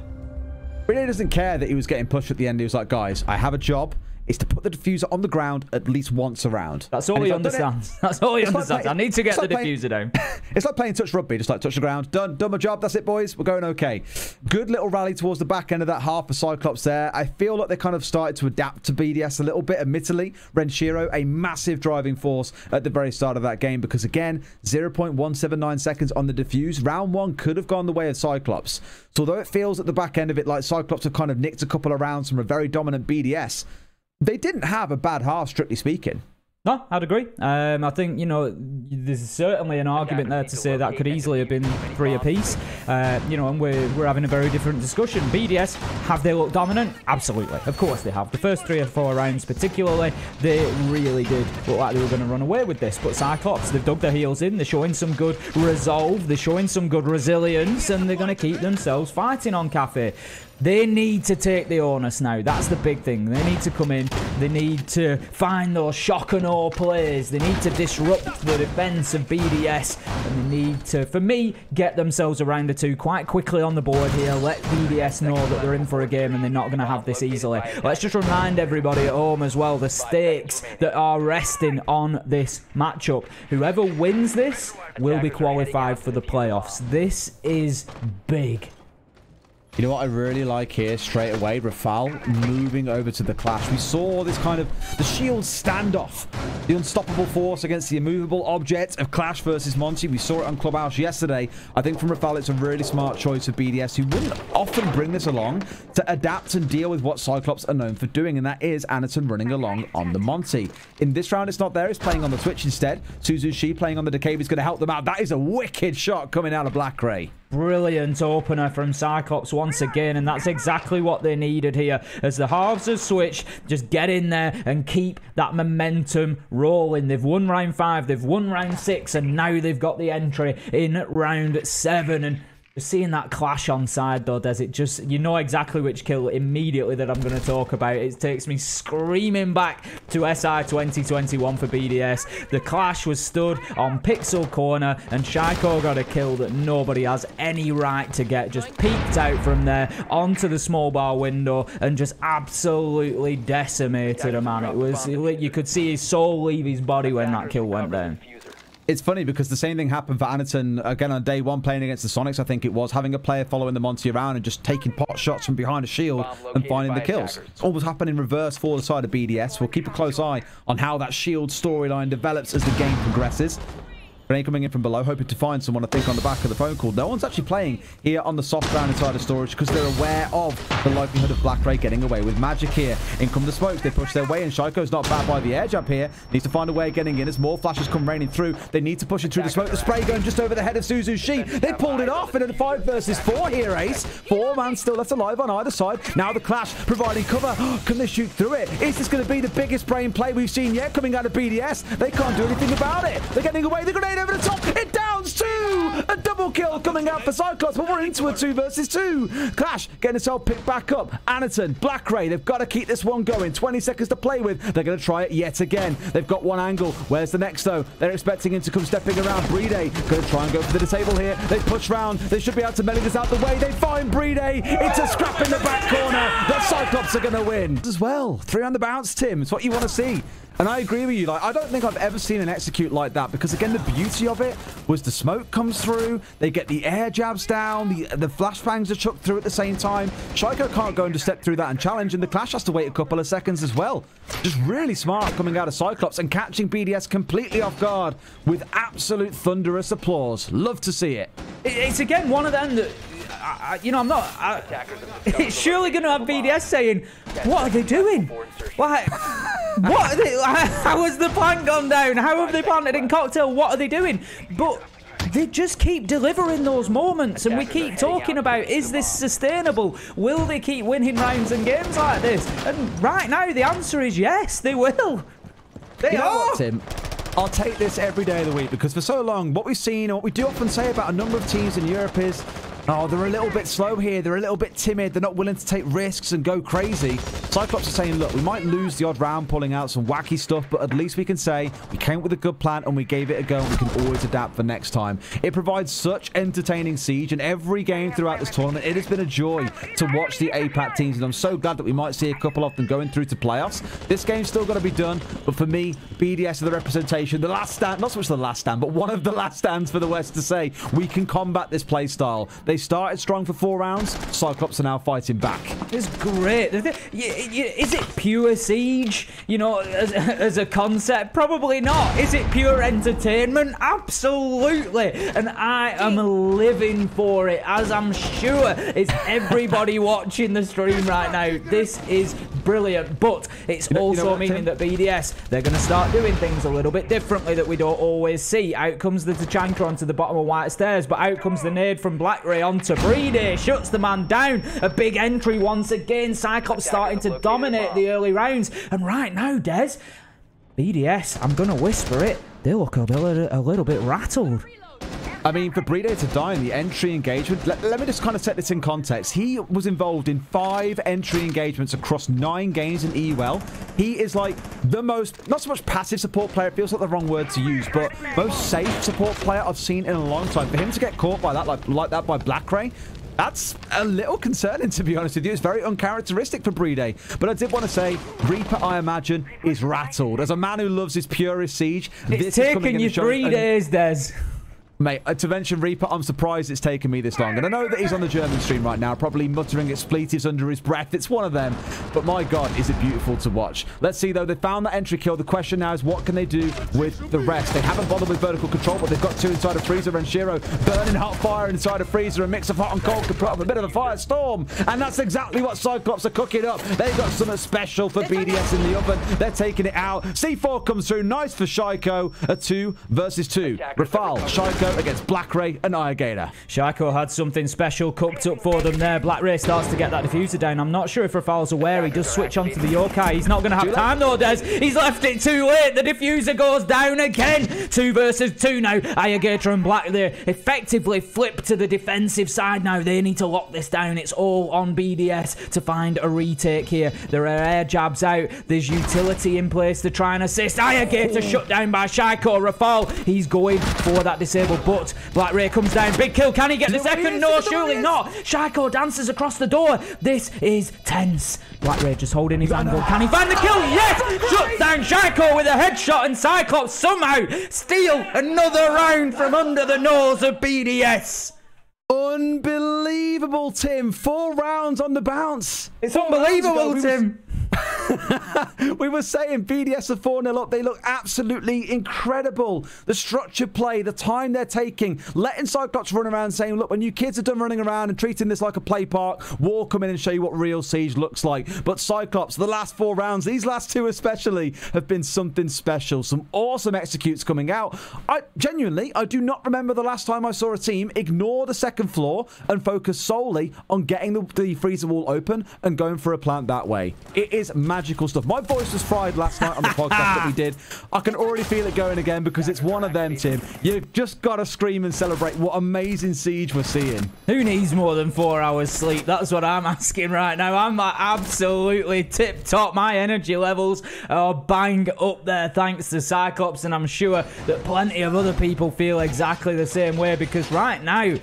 BriD doesn't care that he was getting pushed at the end. He was like, guys, I have a job. Is to put the diffuser on the ground at least once around. That's all he understands. That's all he understands. I need to get the diffuser down. It's like playing touch rugby. Just like touch the ground. Done my job. That's it, boys. We're going okay. Good little rally towards the back end of that half for CYCLOPS there. I feel like they kind of started to adapt to BDS a little bit, admittedly. Renshiro, a massive driving force at the very start of that game because, again, 0.179 seconds on the diffuse. Round 1 could have gone the way of CYCLOPS. So although it feels at the back end of it like CYCLOPS have kind of nicked a couple of rounds from a very dominant BDS, they didn't have a bad half, strictly speaking. No, I'd agree. I think, you know, there's certainly an argument there to say that could easily have been 3 apiece. You know, and we're having a very different discussion. BDS, have they looked dominant? Absolutely. Of course they have. The first 3 or 4 rounds particularly, they really did look like they were going to run away with this. But CYCLOPS, they've dug their heels in. They're showing some good resolve. They're showing some good resilience. And they're going to keep themselves fighting on Cafe. They need to take the onus now. That's the big thing. They need to come in. They need to find those shock and awe plays. They need to disrupt the defense of BDS. And they need to, for me, get themselves a round or 2 quite quickly on the board here. Let BDS know that they're in for a game and they're not going to have this easily. Let's just remind everybody at home as well the stakes that are resting on this matchup. Whoever wins this will be qualified for the playoffs. This is big. You know what I really like here straight away? RaFaLe moving over to the clash. We saw this kind of the shield standoff. The unstoppable force against the immovable object of Clash versus Monty. We saw it on Clubhouse yesterday. I think from RaFaLe, it's a really smart choice of BDS, who wouldn't often bring this along to adapt and deal with what CYCLOPS are known for doing, and that is Anitun running along on the Monty. In this round, it's not there. It's playing on the Twitch instead. SuzuC playing on the Decave is going to help them out. That is a wicked shot coming out of BlackRay. Brilliant opener from CYCLOPS once again, and that's exactly what they needed here. As the halves have switched, just get in there and keep that momentum rolling. They've won round 5, they've won round 6, and now they've got the entry in round 7. And just seeing that clash on side though, does it just, you know exactly which kill immediately that I'm going to talk about. It takes me screaming back to SI 2021 for BDS. The clash was stood on Pixel Corner and Shaiiko got a kill that nobody has any right to get. Just peeked out from there onto the small bar window and just absolutely decimated a man. It was, you could see his soul leave his body when that kill went down. It's funny because the same thing happened for Anitun again on day 1 playing against the Sonics. I think it was having a player following the Monty around and just taking pot shots from behind a shield and finding the kills. It's always happened in reverse for the side of BDS. We'll keep a close eye on how that shield storyline develops as the game progresses. Grenade coming in from below, hoping to find someone, I think, on the back of the phone call. No one's actually playing here on the soft ground inside of storage because they're aware of the likelihood of BlackRay getting away with magic here. In come the smokes, they push their way in. Shaiiko's not bad by the edge up here. Needs to find a way of getting in as more flashes come raining through. They need to push it through the smoke. The spray going just over the head of SuzuC. They pulled it off in a 5 versus 4 here, Ace. 4 man still left alive on either side. Now the clash providing cover. Can they shoot through it? Is this going to be the biggest brain play we've seen yet coming out of BDS? They can't do anything about it. They're getting away. The grenade over the top. It downs versus 2. A double kill coming out for Cyclops, but we're into a 2 versus 2. Clash getting itself picked back up. Anitun, BlackRay, they've got to keep this one going. 20 seconds to play with. They're going to try it yet again. They've got one angle. Where's the next, though? They're expecting him to come stepping around. BriD going to try and go for the disable here. They push round. They should be able to melee this out the way. They find BriD. It's a scrap in the back corner. The Cyclops are going to win as well. 3 on the bounce, Tim. It's what you want to see. And I agree with you. Like, I don't think I've ever seen an execute like that, because again, the beauty of it was the smoke comes through, they get the air jabs down, the flashbangs are chucked through at the same time. Shaiiko can't go and just step through that and challenge, and the Clash has to wait a couple of seconds as well. Just really smart coming out of Cyclops and catching BDS completely off guard with absolute thunderous applause. Love to see it. It's again one of them that, you know, I'm not. It's surely going to have BDS saying, "What are they doing? Why? What? Are they, how has the plan gone down? How have they planted in cocktail? What are they doing?" But they just keep delivering those moments, and we keep talking about, is this sustainable? Will they keep winning rounds and games like this? And right now, the answer is yes, they will. They are. What, Tim? I'll take this every day of the week, because for so long, what we've seen, and what we do often say about a number of teams in Europe is, oh, they're a little bit slow here. They're a little bit timid. They're not willing to take risks and go crazy. Cyclops are saying, look, we might lose the odd round pulling out some wacky stuff, but at least we can say we came up with a good plan and we gave it a go, and we can always adapt for next time. It provides such entertaining siege, and every game throughout this tournament, it has been a joy to watch the APAC teams, and I'm so glad that we might see a couple of them going through to playoffs. This game's still got to be done, but for me, BDS are the representation, the last stand, not so much the last stand, but one of the last stands for the West to say we can combat this play style. They started strong for 4 rounds. Cyclops are now fighting back. It's great. Is it pure siege, you know, as a concept? Probably not. Is it pure entertainment? Absolutely. And I am living for it, as I'm sure it's everybody watching the stream right now. This is brilliant, but it's also meaning that BDS, they're going to start doing things a little bit differently that we don't always see. Out comes the Tachanka onto the bottom of white stairs, but out comes the nade from BlackRay onto BriD. Shuts the man down. A big entry once again. Cyclops starting to dominate the early rounds. And right now, Des, BDS, I'm going to whisper it, they look a little bit rattled. I mean, for BriD to die in the entry engagement, let me just kind of set this in context. He was involved in 5 entry engagements across 9 games in EUL. He is like the most, not so much passive support player, it feels like the wrong word to use, but most safe support player I've seen in a long time. For him to get caught by that, like that by BlackRay, that's a little concerning, to be honest with you. It's very uncharacteristic for BriD. But I did want to say, Reaper, I imagine, is rattled. As a man who loves his purest siege, it's taken you 3 days, Des. Mate, to mention Reaper, I'm surprised it's taken me this long. And I know that he's on the German stream right now, probably muttering expletives under his breath. It's one of them. But my God, is it beautiful to watch. Let's see, though. They found that entry kill. The question now is, what can they do with the rest? They haven't bothered with vertical control, but they've got 2 inside of Freezer. Renshiro burning hot fire inside of Freezer. A mix of hot and cold could put up a bit of a firestorm. And that's exactly what Cyclops are cooking up. They've got something special for BDS in the oven. They're taking it out. C4 comes through. Nice for Shaiiko. A 2 versus 2. RaFaLe, Shaiiko against BlackRay and Ayagator. Shaiiko had something special cooked up for them there. BlackRay starts to get that diffuser down. I'm not sure if RaFaLe's aware. He does switch onto the yokai. He's not going to have time though, Des. He's left it too late. The diffuser goes down again. 2 versus 2 now. Ayagator and BlackRay effectively flip to the defensive side now. They need to lock this down. It's all on BDS to find a retake here. There are air jabs out. There's utility in place to try and assist. Ayagator shut down by Shaiiko. RaFaLe, he's going for that disable, but BlackRay comes down. Big kill. Can he get the second? No, surely not. Shaiiko dances across the door. This is tense. BlackRay just holding his angle. Can he find the kill? Yes! Shuts down Shaiiko with a headshot, and Cyclops somehow steal another round from under the nose of BDS. Unbelievable, Tim. 4 rounds on the bounce. It's unbelievable, Tim. We were saying BDS are 4-0 up. They look absolutely incredible. The structured play, the time they're taking, letting Cyclops run around saying, look, when you kids are done running around and treating this like a play park, we'll come in and show you what real siege looks like. But Cyclops, the last 4 rounds, these last 2 especially, have been something special. Some awesome executes coming out. I do not remember the last time I saw a team ignore the second floor and focus solely on getting the freezer wall open and going for a plant that way. It is magic. magical stuff. My voice was fried last night on the podcast that we did. I can already feel it going again because it's one of them, Tim. You've just got to scream and celebrate what amazing Siege we're seeing. Who needs more than 4 hours sleep? That's what I'm asking right now. I'm absolutely tip-top. My energy levels are bang up there thanks to CYCLOPS, and I'm sure that plenty of other people feel exactly the same way, because right now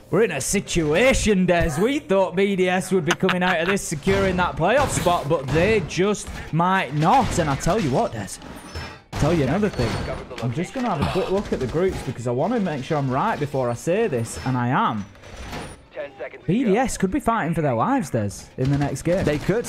we're in a situation, Des. We thought BDS would be coming out of this securing that playoff spot, but they just might not. And I tell you what, Des, I'll tell you another thing. I'm just going to have a quick look at the groups because I want to make sure I'm right before I say this, and I am. BDS could be fighting for their lives, Des, in the next game. They could.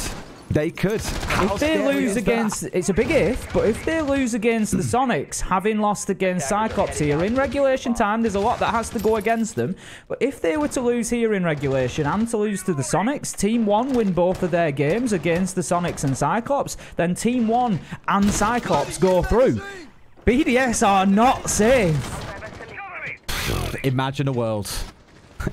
They could. If they lose against, it's a big if, but if they lose against the Sonics, having lost against CYCLOPS here in regulation time, there's a lot that has to go against them. But if they were to lose here in regulation and to lose to the Sonics, Team 1 win both of their games against the Sonics and CYCLOPS, then Team 1 and CYCLOPS go through. BDS are not safe. Imagine a world.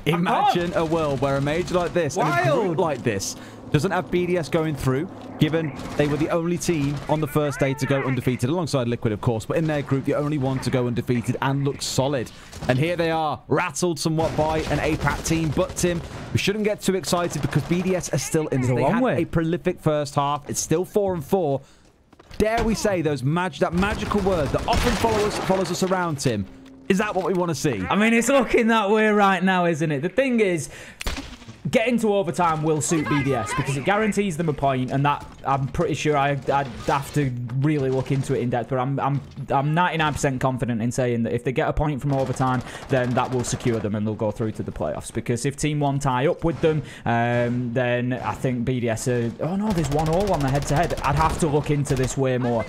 Imagine a world where a major like this and a group like this doesn't have BDS going through, given they were the only team on the first day to go undefeated, alongside Liquid, of course, but in their group, the only one to go undefeated and look solid. And here they are, rattled somewhat by an APAC team. But, Tim, we shouldn't get too excited because BDS are still in this. They had a prolific first half. It's still 4-4. Dare we say that magical word that often follows us around, Tim? Is that what we want to see? I mean, it's looking that way right now, isn't it? The thing is, getting to overtime will suit BDS because it guarantees them a point, and that I'm pretty sure I'd have to really look into it in depth. But I'm 99% confident in saying that if they get a point from overtime, then that will secure them and they'll go through to the playoffs. Because if Team 1 tie up with them, then I think BDS are... Oh no, there's 1-1 on the head-to-head. I'd have to look into this way more.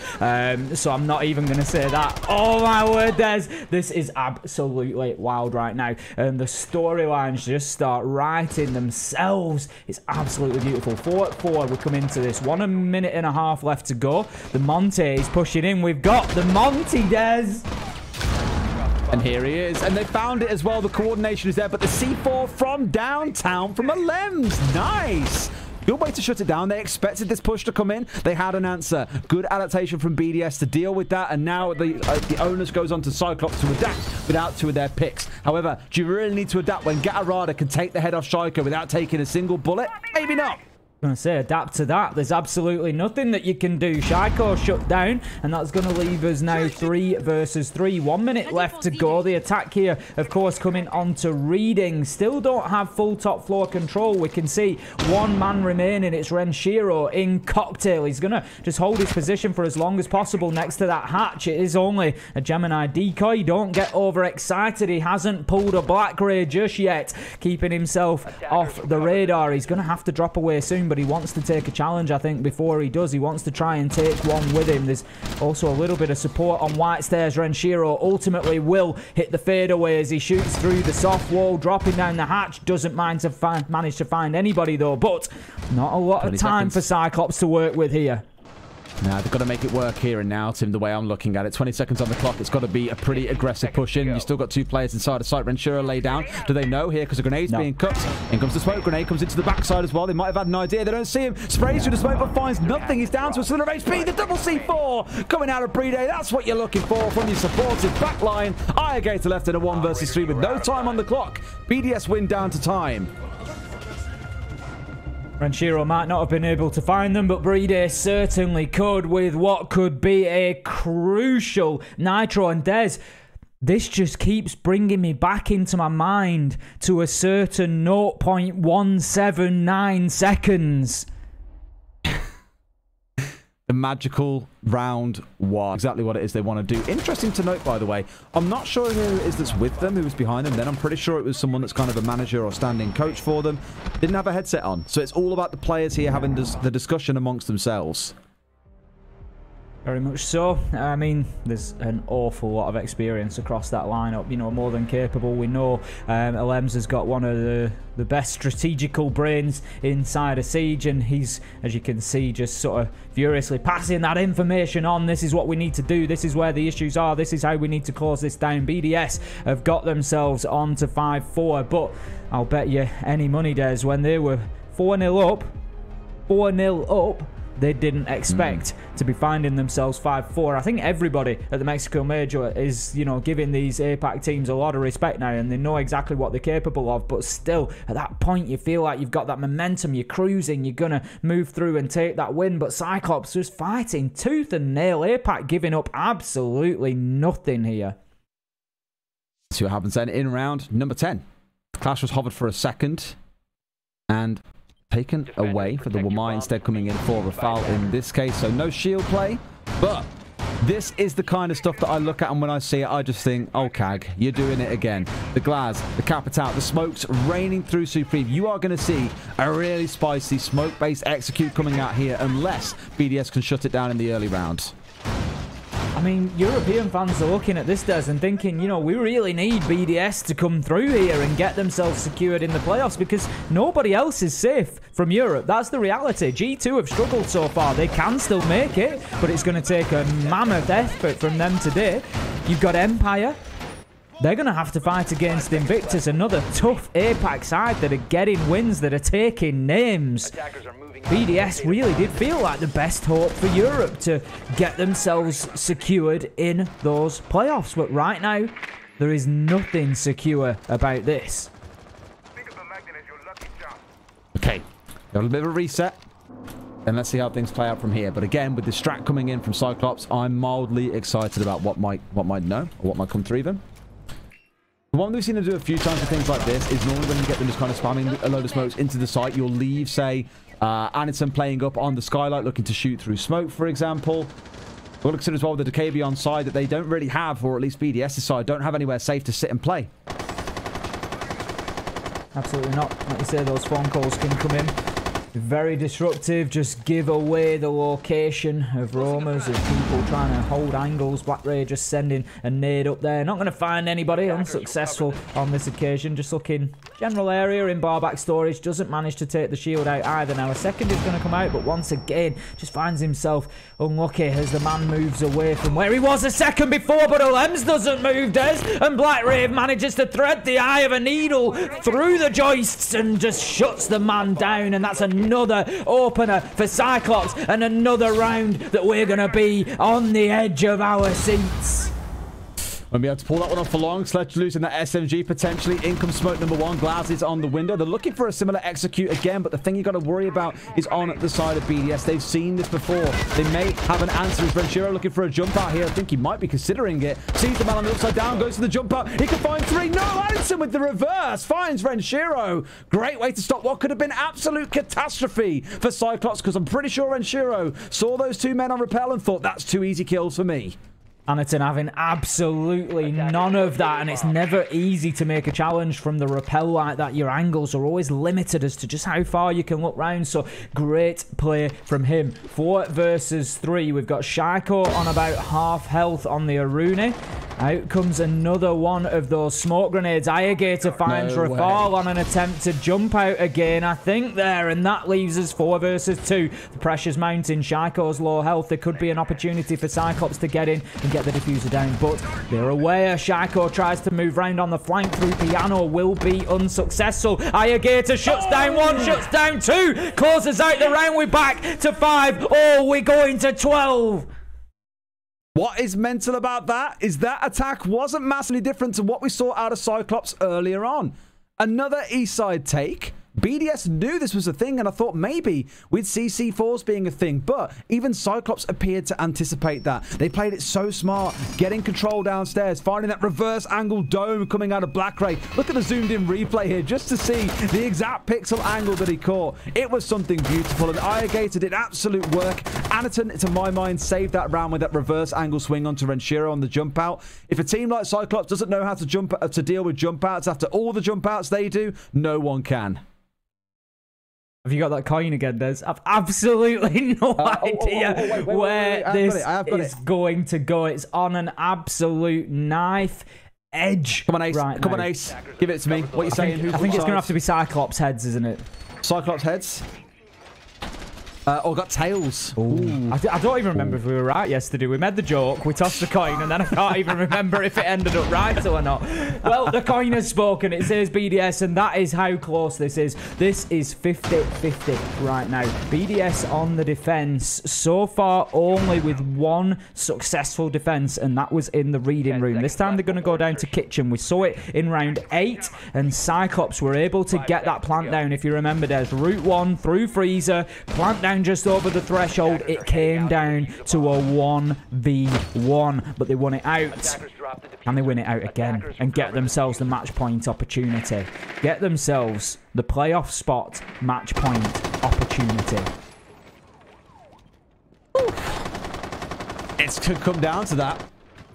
So I'm not even going to say that. Oh my word, Des. This is absolutely wild right now. And the storylines just start writing themselves. It's absolutely beautiful. 4-4, we come into this. 1 minute and a half left to go. The Monte is pushing in. We've got the Monte, Des. And here he is. And they found it as well. The coordination is there. But the C4 from downtown from Elemzje. Nice. Good way to shut it down. They expected this push to come in. They had an answer. Good adaptation from BDS to deal with that. And now the onus goes on to CYCLOPS to adapt without 2 of their picks. However, do you really need to adapt when Gatorada can take the head off Shaiiko without taking a single bullet? Maybe not. I'm going to say, adapt to that. There's absolutely nothing that you can do. Shaiiko shut down, and that's going to leave us now 3 versus 3. 1 minute left to go. The attack here, of course, coming on to reading. Still don't have full top floor control. We can see 1 man remaining. It's Renshiro in Cocktail. He's going to just hold his position for as long as possible next to that hatch. It is only a Gemini decoy. Don't get overexcited. He hasn't pulled a BlackRay just yet, keeping himself off the radar. He's going to have to drop away soon, but he wants to take a challenge, I think, before he does. He wants to try and take one with him. There's also a little bit of support on white stairs. Renshiro ultimately will hit the fadeaway as he shoots through the soft wall, dropping down the hatch. Doesn't manage to find anybody, though, but not a lot of time for CYCLOPS to work with here. Now, they've got to make it work here and now, Tim, the way I'm looking at it. 20 seconds on the clock. It's got to be a pretty aggressive push in. You've still got 2 players inside of sight. Renshiro lay down. Do they know here? Because the grenade's being cut. In comes the smoke grenade. Comes into the backside as well. They might have had an idea. They don't see him. Sprays through the smoke, but finds nothing. He's down to a sliver of HP. The double C4 coming out of BriD.BDS. That's what you're looking for from your supportive backline. Ayagator left in a 1 versus 3 with no time on the clock. BDS win down to time. Renshiro might not have been able to find them, but BriD.BDS certainly could with what could be a crucial nitro. And Des, this just keeps bringing me back into my mind to a certain 0.179 seconds. The magical round 1. Exactly what it is they want to do. Interesting to note, by the way, I'm not sure who it is that's with them, who was behind them. Then I'm pretty sure it was someone that's kind of a manager or standing coach for them. Didn't have a headset on. So it's all about the players here having the discussion amongst themselves. Very much so. I mean, there's an awful lot of experience across that lineup. You know, more than capable. We know Elemzje has got one of the best strategical brains inside of Siege, and he's, as you can see, just sort of furiously passing that information on. This is what we need to do. This is where the issues are. This is how we need to close this down. BDS have got themselves on to 5-4, but I'll bet you any money, Des, when they were 4-0 up, they didn't expect to be finding themselves 5-4. I think everybody at the Mexico Major is, you know, giving these APAC teams a lot of respect now, and they know exactly what they're capable of. But still, at that point, you feel like you've got that momentum, you're cruising, you're going to move through and take that win. But CYCLOPS was fighting tooth and nail. APAC giving up absolutely nothing here. See what happens then in round number 10. Clash was hovered for a second and taken away for the Wamai, instead coming in for RaFaL in this case. So no shield play, but this is the kind of stuff that I look at, and when I see it, I just think, oh, CAG, you're doing it again. The Glaz, the Capital, the smokes raining through Supreme. You are going to see a really spicy smoke-based execute coming out here unless BDS can shut it down in the early rounds. I mean, European fans are looking at this, Des, and thinking, you know, we really need BDS to come through here and get themselves secured in the playoffs, because nobody else is safe from Europe. That's the reality. G2 have struggled so far. They can still make it, but it's going to take a mammoth effort from them today. You've got Empire. They're going to have to fight against Invictus, another tough APAC side that are getting wins, that are taking names. BDS really did feel like the best hope for Europe to get themselves secured in those playoffs. But right now, there is nothing secure about this. Okay, got a little bit of a reset. And let's see how things play out from here. But again, with the strat coming in from CYCLOPS, I'm mildly excited about what might come through them. The one we've seen them do a few times with things like this is normally when you get them just kind of spamming a load of smokes into the site, you'll leave, say, Anitun playing up on the skylight, looking to shoot through smoke, for example. We'll consider as well the DKB on side that they don't really have, or at least BDS's side, don't have anywhere safe to sit and play. Absolutely not. Like you say, those phone calls can come in. Very disruptive, just give away the location of roamers, of people trying to hold angles. BlackRay just sending a nade up there. Not going to find anybody, unsuccessful on this occasion. Just looking general area in barback storage. Doesn't manage to take the shield out either. Now a second is going to come out, but once again just finds himself unlucky as the man moves away from where he was a second before. But Elemzje doesn't move, Des, and BlackRay manages to thread the eye of a needle through the joists and just shuts the man down. And that's another opener for CYCLOPS, and another round that we're going to be on the edge of our seats. Won't be able to pull that one off for long. Sledge loose in that SMG, potentially. Income smoke number 1. Glaz is on the window. They're looking for a similar execute again, but the thing you got to worry about is on the side of BDS. They've seen this before. They may have an answer. Is Renshiro looking for a jump out here? I think he might be considering it. Sees the man on the upside down, goes to the jump out. He can find 3. No, Anitun with the reverse finds Renshiro. Great way to stop what could have been absolute catastrophe for CYCLOPS, because I'm pretty sure Renshiro saw those 2 men on rappel and thought, that's 2 easy kills for me. Anitun having absolutely none of that, and it's never easy to make a challenge from the rappel like that. Your angles are always limited as to just how far you can look round, so great play from him. 4 versus 3. We've got Shaiiko on about half health on the Aruni. Out comes another one of those smoke grenades. Ayagator finds RaFaL on an attempt to jump out again, I think there, and that leaves us 4 versus 2. The pressure's mounting. Shaiiko's low health. There could be an opportunity for CYCLOPS to get in and get the diffuser down, but they're aware. Shaiiko tries to move round on the flank through piano, will be unsuccessful. Ayagator shuts down 1, shuts down 2, closes out the round. We're back to 5. Oh, we're going to 12. What is mental about that is that attack wasn't massively different to what we saw out of CYCLOPS earlier on. Another east side take. BDS knew this was a thing, and I thought maybe we'd see C4s being a thing, but even CYCLOPS appeared to anticipate that. They played it so smart, getting control downstairs, finding that reverse angle dome coming out of BlackRay. Look at the zoomed in replay here just to see the exact pixel angle that he caught. It was something beautiful, and Ayagator did absolute work. Anitun, to my mind, saved that round with that reverse angle swing onto Renshiro on the jump out. If a team like CYCLOPS doesn't know how to deal with jump outs after all the jump outs they do, no one can. Have you got that coin again, Des? I've absolutely no idea where this is going to go. It's on an absolute knife edge. Come on, Ace. Come on, Ace. Give it to me. What are you saying? I think it's going to have to be CYCLOPS heads, isn't it? CYCLOPS heads. Or got tails. Ooh. I don't even remember if we were right yesterday. We made the joke, we tossed the coin, and then I can't even remember if it ended up right or not. Well, the coin has spoken. It says BDS, and that is how close this is. This is 50-50 right now. BDS on the defense. So far, only with one successful defense, and that was in the reading room. This time, they're going to go down to kitchen. We saw it in round 8, and CYCLOPS were able to get that plant down. If you remember, there's route 1 through freezer, plant down just over the threshold. It came down to a 1v1, but they won it out, and they win it out again and get themselves the match point opportunity, get themselves the playoff spot match point opportunity. It could come down to that.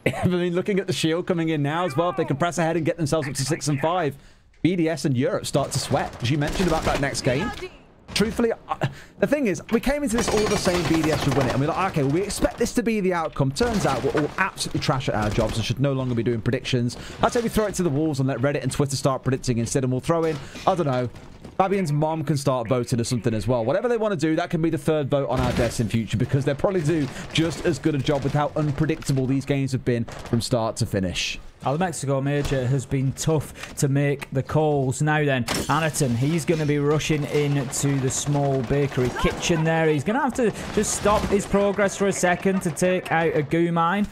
I mean, looking at the shield coming in now as well, if they can press ahead and get themselves up to 6 and 5, BDS and Europe start to sweat, as you mentioned about that next game. Truthfully, the thing is, we came into this all the same BDS should win it, and we're like, okay, well, we expect this to be the outcome. Turns out we're all absolutely trash at our jobs and should no longer be doing predictions. I'd say we throw it to the wolves and let Reddit and Twitter start predicting instead, and we'll throw in, I don't know, Fabian's mom can start voting or something as well. Whatever they want to do, that can be the 3rd vote on our desk in future, because they'll probably do just as good a job with how unpredictable these games have been from start to finish. The Mexico Major has been tough to make the calls. Now then, Anitun, he's going to be rushing into the small bakery kitchen there. He's going to have to just stop his progress for a second to take out a goo mine.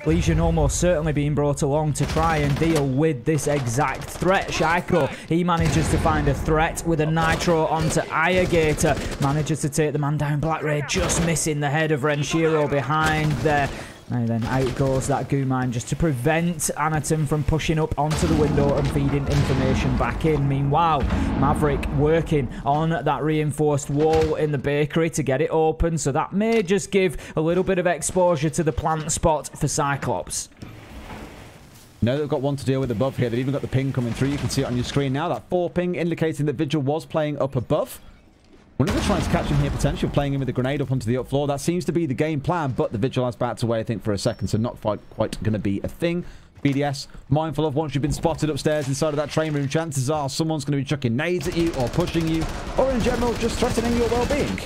Legion almost certainly being brought along to try and deal with this exact threat. Shaiiko, he manages to find a threat with a nitro onto Ayagator. Manages to take the man down. BlackRay just missing the head of Renshiro behind there. Now then, out goes that goo mine just to prevent Anitun from pushing up onto the window and feeding information back in. Meanwhile, Maverick working on that reinforced wall in the bakery to get it open, so that may just give a little bit of exposure to the plant spot for CYCLOPS. No, they've got one to deal with above here. They've even got the ping coming through. You can see it on your screen now. That 4 ping indicating that Vigil was playing up above. One of them trying to catch him here, potentially playing him with a grenade up onto the up floor. That seems to be the game plan, but the Vigil has backed away, I think, for a second, so not quite going to be a thing. BDS, mindful of once you've been spotted upstairs inside of that train room, chances are someone's going to be chucking nades at you or pushing you, or in general, just threatening your well-being.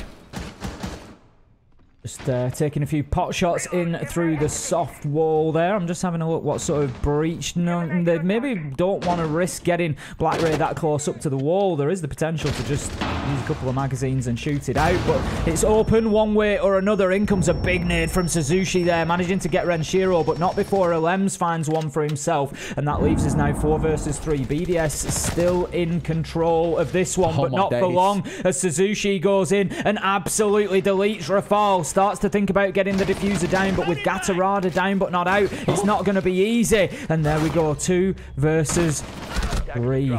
Just taking a few pot shots in through the soft wall there. I'm just having a look what sort of breach. No, they maybe don't want to risk getting BlackRay that close up to the wall. There is the potential to just use a couple of magazines and shoot it out, but it's open one way or another. In comes a big nade from SuzuC there, managing to get Renshiro, but not before Elemzje finds one for himself, and that leaves us now 4 versus 3. BDS still in control of this one, but not for long, as SuzuC goes in and absolutely deletes RaFaLe. Starts to think about getting the diffuser down, but with gatorada down but not out, it's not going to be easy. And there we go, 2 versus 3.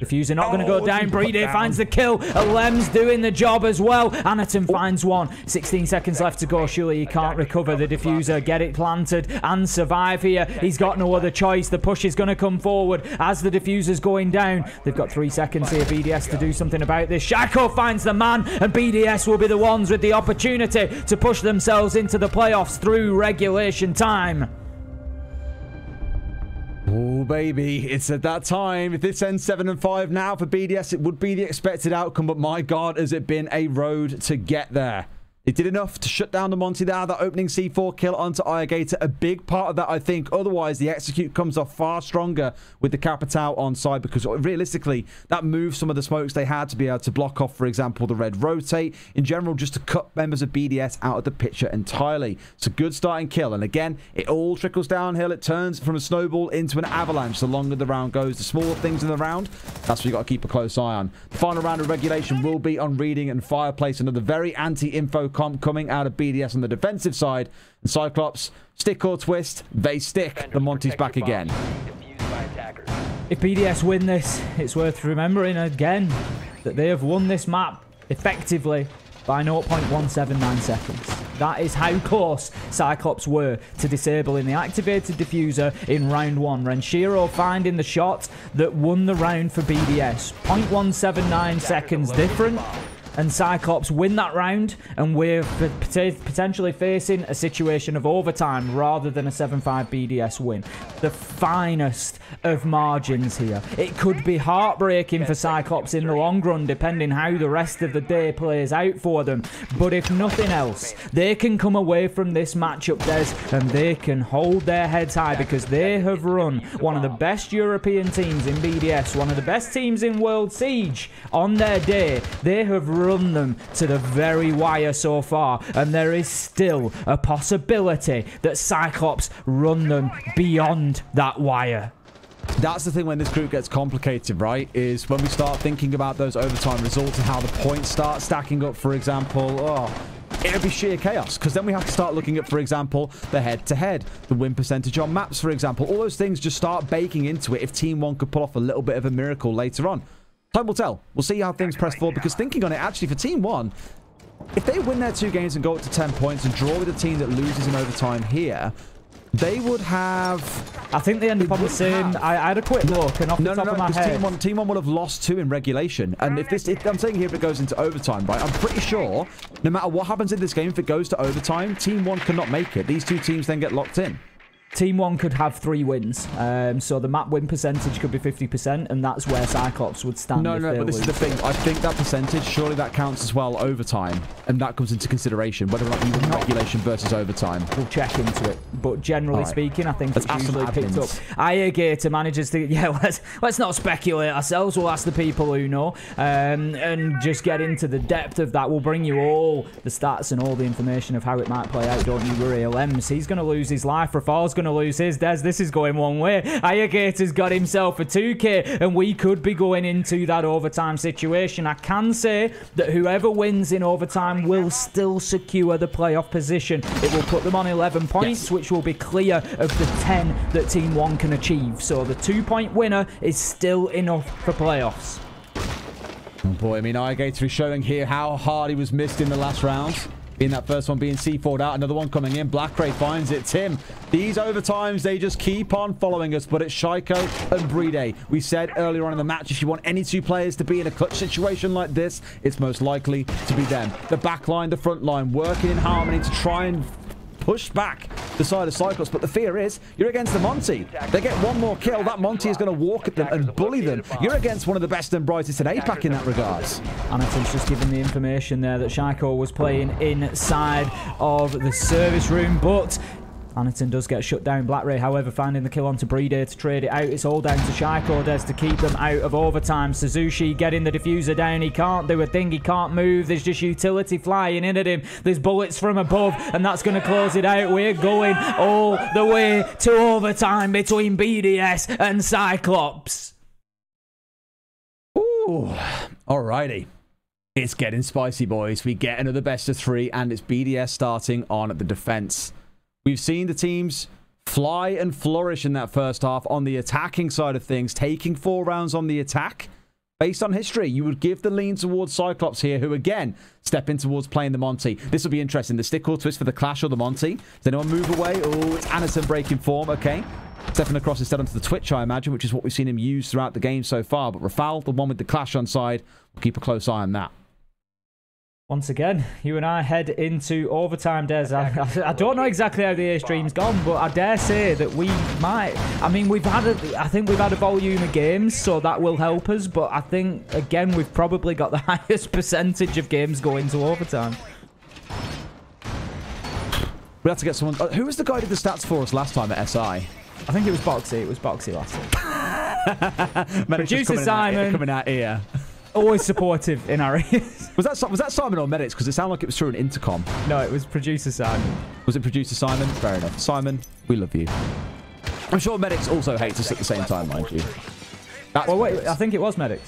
Diffuser not going to go down. BriD finds the kill. Elemzje doing the job as well. Anitun finds one. 16 seconds left to go. Surely he can't recover the diffuser. Get it planted and survive here. He's got no other choice. The push is going to come forward as the diffuser's going down. They've got 3 seconds here, BDS, to do something about this. Shaiiko finds the man, and BDS will be the ones with the opportunity to push themselves into the playoffs through regulation time. Oh, baby, it's at that time. If this ends 7 and 5 now for BDS, it would be the expected outcome, but my God, has it been a road to get there. It did enough to shut down the Monty there. That opening C4 kill onto Ayagator. A big part of that, I think. Otherwise, the execute comes off far stronger with the Capitao on side, because realistically, that moves some of the smokes they had to be able to block off, for example, the red rotate. In general, just to cut members of BDS out of the picture entirely. It's a good starting kill. And again, it all trickles downhill. It turns from a snowball into an avalanche the longer the round goes. The smaller things in the round, that's what you got to keep a close eye on. The final round of regulation will be on reading and fireplace. Another very anti-info comp coming out of BDS on the defensive side. And CYCLOPS, stick or twist, they stick. The Monty's back again. If BDS win this, it's worth remembering again that they have won this map effectively by 0.179 seconds. That is how close CYCLOPS were to disabling the activated diffuser in round 1. Renshiro finding the shot that won the round for BDS. 0.179 seconds different, and CYCLOPS win that round, and we're potentially facing a situation of overtime rather than a 7-5 BDS win. The finest of margins here. It could be heartbreaking for CYCLOPS in the long run, depending how the rest of the day plays out for them. But if nothing else, they can come away from this matchup, Des, and they can hold their heads high, because they have run one of the best European teams in BDS, one of the best teams in World Siege on their day. They have run them to the very wire so far, and there is still a possibility that CYCLOPS run them beyond that wire. That's the thing when this group gets complicated, right? Is when we start thinking about those overtime results and how the points start stacking up, for example. It'll be sheer chaos, because then we have to start looking at, for example, the head-to-head, the win percentage on maps, for example. All those things just start baking into it if Team 1 could pull off a little bit of a miracle later on. Time will tell. We'll see how things press forward, because thinking on it, actually, for Team 1, if they win their 2 games and go up to 10 points and draw with a team that loses in overtime here, they would have... I think they ended up on the same... I had a quick look, and off the top of my head... Team 1 would have lost 2 in regulation. And if I'm saying here, if it goes into overtime, right, I'm pretty sure, no matter what happens in this game, if it goes to overtime, Team 1 cannot make it. These 2 teams then get locked in. Team 1 could have 3 wins, so the map win percentage could be 50%, and that's where CYCLOPS would stand. No, but this is the thing. I think that percentage, surely that counts as well overtime, and that comes into consideration, whether or not you win regulation versus overtime. We'll check into it, but generally speaking, I think it's usually picked up. Ayagator manages to, let's not speculate ourselves. We'll ask the people who know, and just get into the depth of that. We'll bring you all the stats and all the information of how it might play out. Don't you worry, Elemz. He's going to lose his life. RaFaLe's going to lose his. Des, this is going one way. Ayagator's got himself a 2k, and we could be going into that overtime situation. I can say that whoever wins in overtime will still secure the playoff position. It will put them on 11 points, which will be clear of the 10 that Team 1 can achieve. So the 2-point winner is still enough for playoffs. Oh boy, I mean, Ayagator is showing here how hard he was missed in the last round. In that first one being C4'd out, another one coming in. BlackRay finds it. Tim, these overtimes, they just keep on following us, but it's Shaiiko and BriD. We said earlier on in the match, if you want any 2 players to be in a clutch situation like this, it's most likely to be them. The back line, the front line, working in harmony to try and push back the side of CYCLOPS, but the fear is you're against the Monty. They get one more kill, that Monty is going to walk at them and bully them. You're against one of the best and brightest in APAC in that regards. Anitun's just given the information there that Shaiiko was playing inside of the service room, but Anitun does get shut down. BlackRay, however, finding the kill onto BriD to trade it out. It's all down to Shaiiko.BDS to keep them out of overtime. SuzuC getting the diffuser down. He can't do a thing. He can't move. There's just utility flying in at him. There's bullets from above, and that's going to close it out. We're going all the way to overtime between BDS and CYCLOPS. Ooh, alrighty. It's getting spicy, boys. We get another best of 3, and it's BDS starting on the defense. We've seen the teams fly and flourish in that first half on the attacking side of things, taking 4 rounds on the attack. Based on history, you would give the lean towards CYCLOPS here, who again step in towards playing the Monty. This will be interesting. The stick or twist for the Clash or the Monty. Does anyone move away? Oh, it's Anitun breaking form. Okay. Stepping across instead onto the Twitch, I imagine, which is what we've seen him use throughout the game so far. But RaFaLe, the one with the Clash on side, we'll keep a close eye on that. Once again, you and I head into overtime, Des. I don't know exactly how the A stream's gone, but I dare say that we might. I mean, I think we've had a volume of games, so that will help us. But I think, again, we've probably got the highest percentage of games going to overtime. We have to get someone. Who was the guy who did the stats for us last time at SI? I think it was Boxy. It was Boxy last time. Producer Simon coming out here. Always supportive in our ears. Was that Simon or Medics? Because it sounded like it was through an intercom. No, it was Producer Simon. Was it Producer Simon? Fair enough. Simon, we love you. I'm sure Medics also hates us at the same time, mind you. Well, wait, I think it was Medics.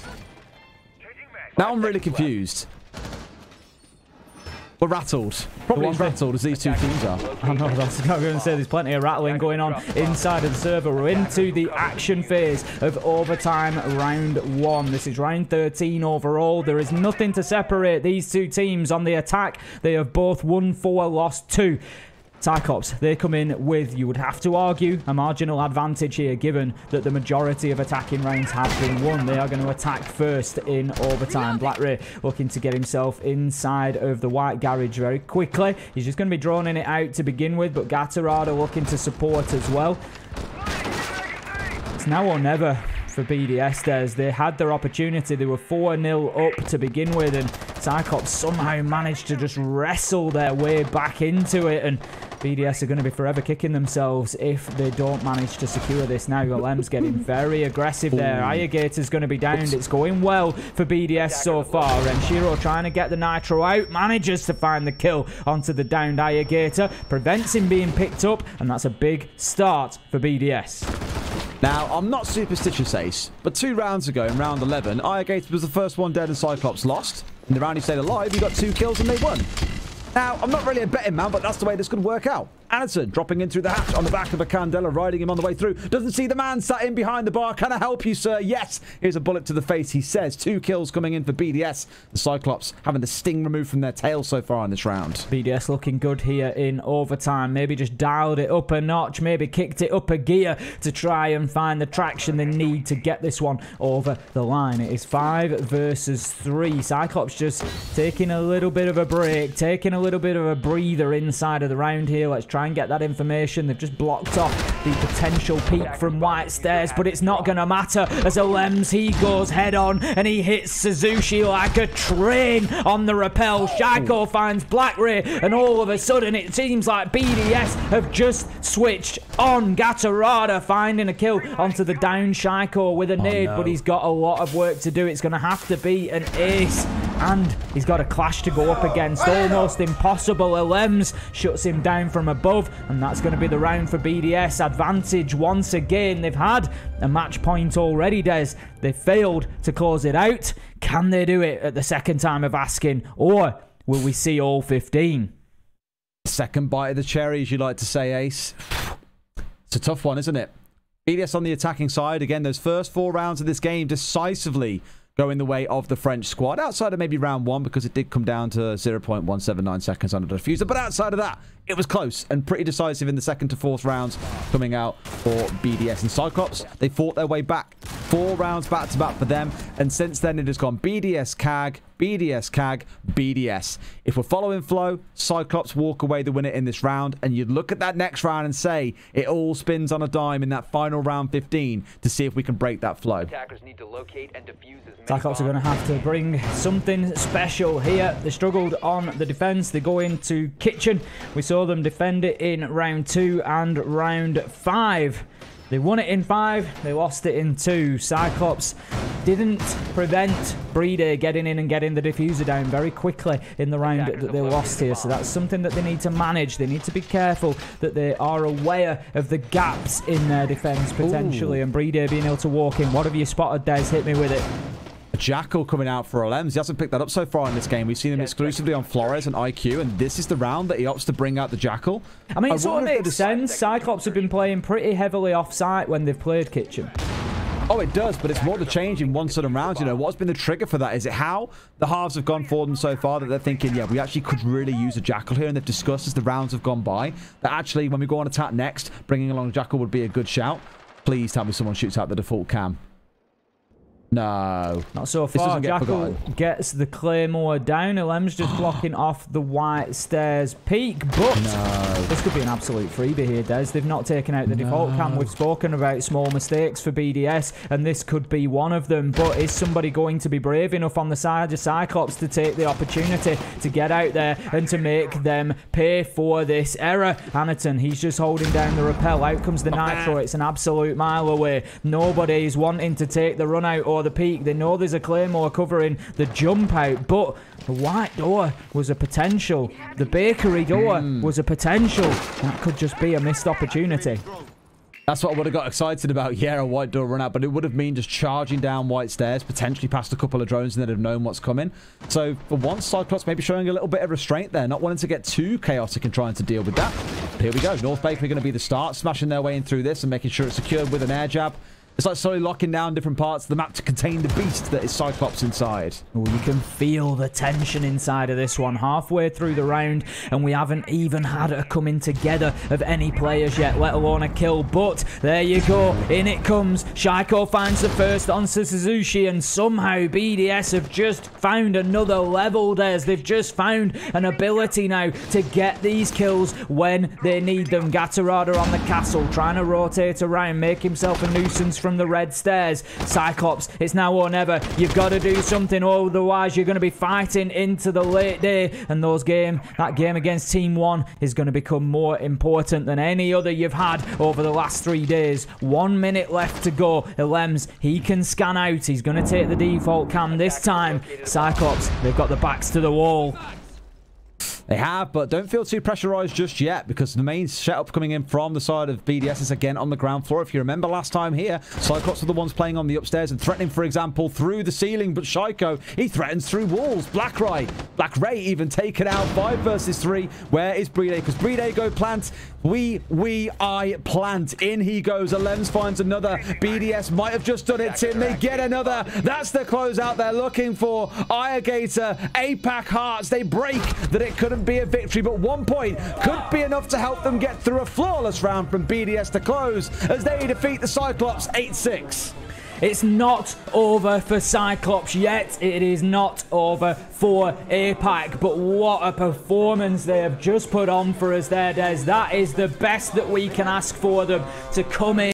Now I'm really confused. We're rattled. Probably as rattled as these 2 teams are. I know, that's what I'm going to say. There's plenty of rattling going on inside of the server. We're into the action phase of overtime round 1. This is round 13 overall. There is nothing to separate these 2 teams on the attack. They have both won 4, lost 2. CYCLOPS, they come in with, you would have to argue, a marginal advantage here, given that the majority of attacking rounds have been won. They are going to attack first in overtime. BlackRay looking to get himself inside of the white garage very quickly. He's just going to be droning it out to begin with, but Gatorada looking to support as well. It's now or never for BDS. They had their opportunity. They were 4-0 up to begin with, and CYCLOPS somehow managed to just wrestle their way back into it, and BDS are going to be forever kicking themselves if they don't manage to secure this now. Elemzje getting very aggressive there. Ayagator's going to be downed. It's going well for BDS so far. Renshiro trying to get the nitro out, manages to find the kill onto the downed Ayagator, prevents him being picked up, and that's a big start for BDS. Now, I'm not superstitious, Ace, but 2 rounds ago in round 11, Ayagator was the first one dead and CYCLOPS lost. In the round he stayed alive, he got 2 kills and they won. Now, I'm not really a betting man, but that's the way this could work out. Anitun dropping in through the hatch on the back of a Candela, riding him on the way through. Doesn't see the man sat in behind the bar. Can I help you, sir? Yes. Here's a bullet to the face, he says. 2 kills coming in for BDS. The CYCLOPS having the sting removed from their tail so far in this round. BDS looking good here in overtime. Maybe just dialed it up a notch. Maybe kicked it up a gear to try and find the traction they need to get this one over the line. It is 5 versus 3. CYCLOPS just taking a little bit of a break, taking a little bit of a breather inside of the round here. Let's try and get that information. They've just blocked off the potential peek from White Stairs, but it's not going to matter as Elemzje, he goes head on and he hits SuzuC like a train on the rappel. Shaiiko finds BlackRay, and all of a sudden it seems like BDS have just switched on. Gatorada finding a kill onto the down Shaiiko with a nade, but he's got a lot of work to do. It's going to have to be an ace, and he's got a clash to go up against. Almost impossible. Elemzje shuts him down from above, and that's going to be the round for BDS. Advantage once again. They've had a match point already, Des. They failed to close it out. Can they do it at the second time of asking, or will we see all 15? Second bite of the cherry, as you like to say, Ace. It's a tough one, isn't it? BDS on the attacking side. Again, those first 4 rounds of this game decisively going the way of the French squad. Outside of maybe round 1, because it did come down to 0.179 seconds on a diffuser. But outside of that, it was close and pretty decisive in the 2nd to 4th rounds coming out for BDS. And CYCLOPS, they fought their way back. 4 rounds back to back for them. And since then, it has gone BDS.CAG, BDS.CAG, BDS. If we're following flow, CYCLOPS walk away the winner in this round. And you'd look at that next round and say it all spins on a dime in that final round 15 to see if we can break that flow. Attackers need to locate and defuse as many CYCLOPS are going to have to bring something special here. They struggled on the defense. They go into kitchen. We saw them defend it in round 2 and round 5. They won it in 5, they lost it in 2. CYCLOPS didn't prevent BriD.BDS getting in and getting the diffuser down very quickly in the round that they lost here. So that's something that they need to manage. They need to be careful that they are aware of the gaps in their defense potentially. And BriD.BDS being able to walk in. What have you spotted, Des? Hit me with it. Jackal coming out for Elemzje. He hasn't picked that up so far in this game. We've seen him exclusively on Flores and IQ, and this is the round that he opts to bring out the Jackal. I mean, it sort of makes sense. CYCLOPS have been playing pretty heavily off-site when they've played kitchen. Oh, it does, but it's more the change in one sudden round. You know, what's been the trigger for that? Is it how the halves have gone for them so far that they're thinking, yeah, we actually could really use a Jackal here, and they've discussed as the rounds have gone by that actually when we go on attack next, bringing along a Jackal would be a good shout. Please tell me someone shoots out the default cam. No. Not so far. Jackal gets the Claymore down. Elemzje just blocking off the White Stairs peak. But this could be an absolute freebie here, Des. They've not taken out the default cam. We've spoken about small mistakes for BDS, and this could be one of them. But is somebody going to be brave enough on the side of CYCLOPS to take the opportunity to get out there and to make them pay for this error? Anitun, he's just holding down the rappel. Out comes the nitro. It's an absolute mile away. Nobody's wanting to take the run out or the peak. They know there's a Claymore covering the jump out, but the white door was a potential. The bakery door was a potential. That could just be a missed opportunity. That's what I would have got excited about. Yeah, a white door run out, but it would have mean just charging down White Stairs, potentially past a couple of drones, and they'd have known what's coming. So for once, CYCLOPS maybe showing a little bit of restraint there, not wanting to get too chaotic and trying to deal with that. But here we go. North Bakery going to be the start, smashing their way in through this and making sure it's secured with an air jab. It's like slowly locking down different parts of the map to contain the beast that is Cyclops inside. Oh, you can feel the tension inside of this one. Halfway through the round, and we haven't even had a coming together of any players yet, let alone a kill. But there you go. In it comes. Shaiiko finds the first on SuzuC, and somehow BDS have just found another level, Des. They've just found an ability now to get these kills when they need them. Gatorada on the castle, trying to rotate around, make himself a nuisance from the red stairs. Cyclops, it's now or never. You've got to do something, otherwise you're going to be fighting into the late day, and that game against Team 1 is going to become more important than any other you've had over the last 3 days. 1 minute left to go. Elemzje, he can scan out. He's going to take the default cam this time. Cyclops, they've got the backs to the wall. They have, but don't feel too pressurized just yet, because the main setup coming in from the side of BDS is again on the ground floor. If you remember last time here, Cyclops were the ones playing on the upstairs and threatening, for example, through the ceiling, but Shaiiko, he threatens through walls. BlackRay even taken out 5 versus 3. Where is BriD? Because BriD go plant. I plant. In he goes. Elemzje finds another. BDS might have just done it, Tim. They get another. That's the closeout they're looking for. Ayagator, APAC Hearts. They break that it couldn't be a victory, but 1 point could be enough to help them get through a flawless round from BDS to close as they defeat the Cyclops 8-6. It's not over for Cyclops yet. It is not over for APAC. But what a performance they have just put on for us there, Des. That is the best that we can ask for them to come in.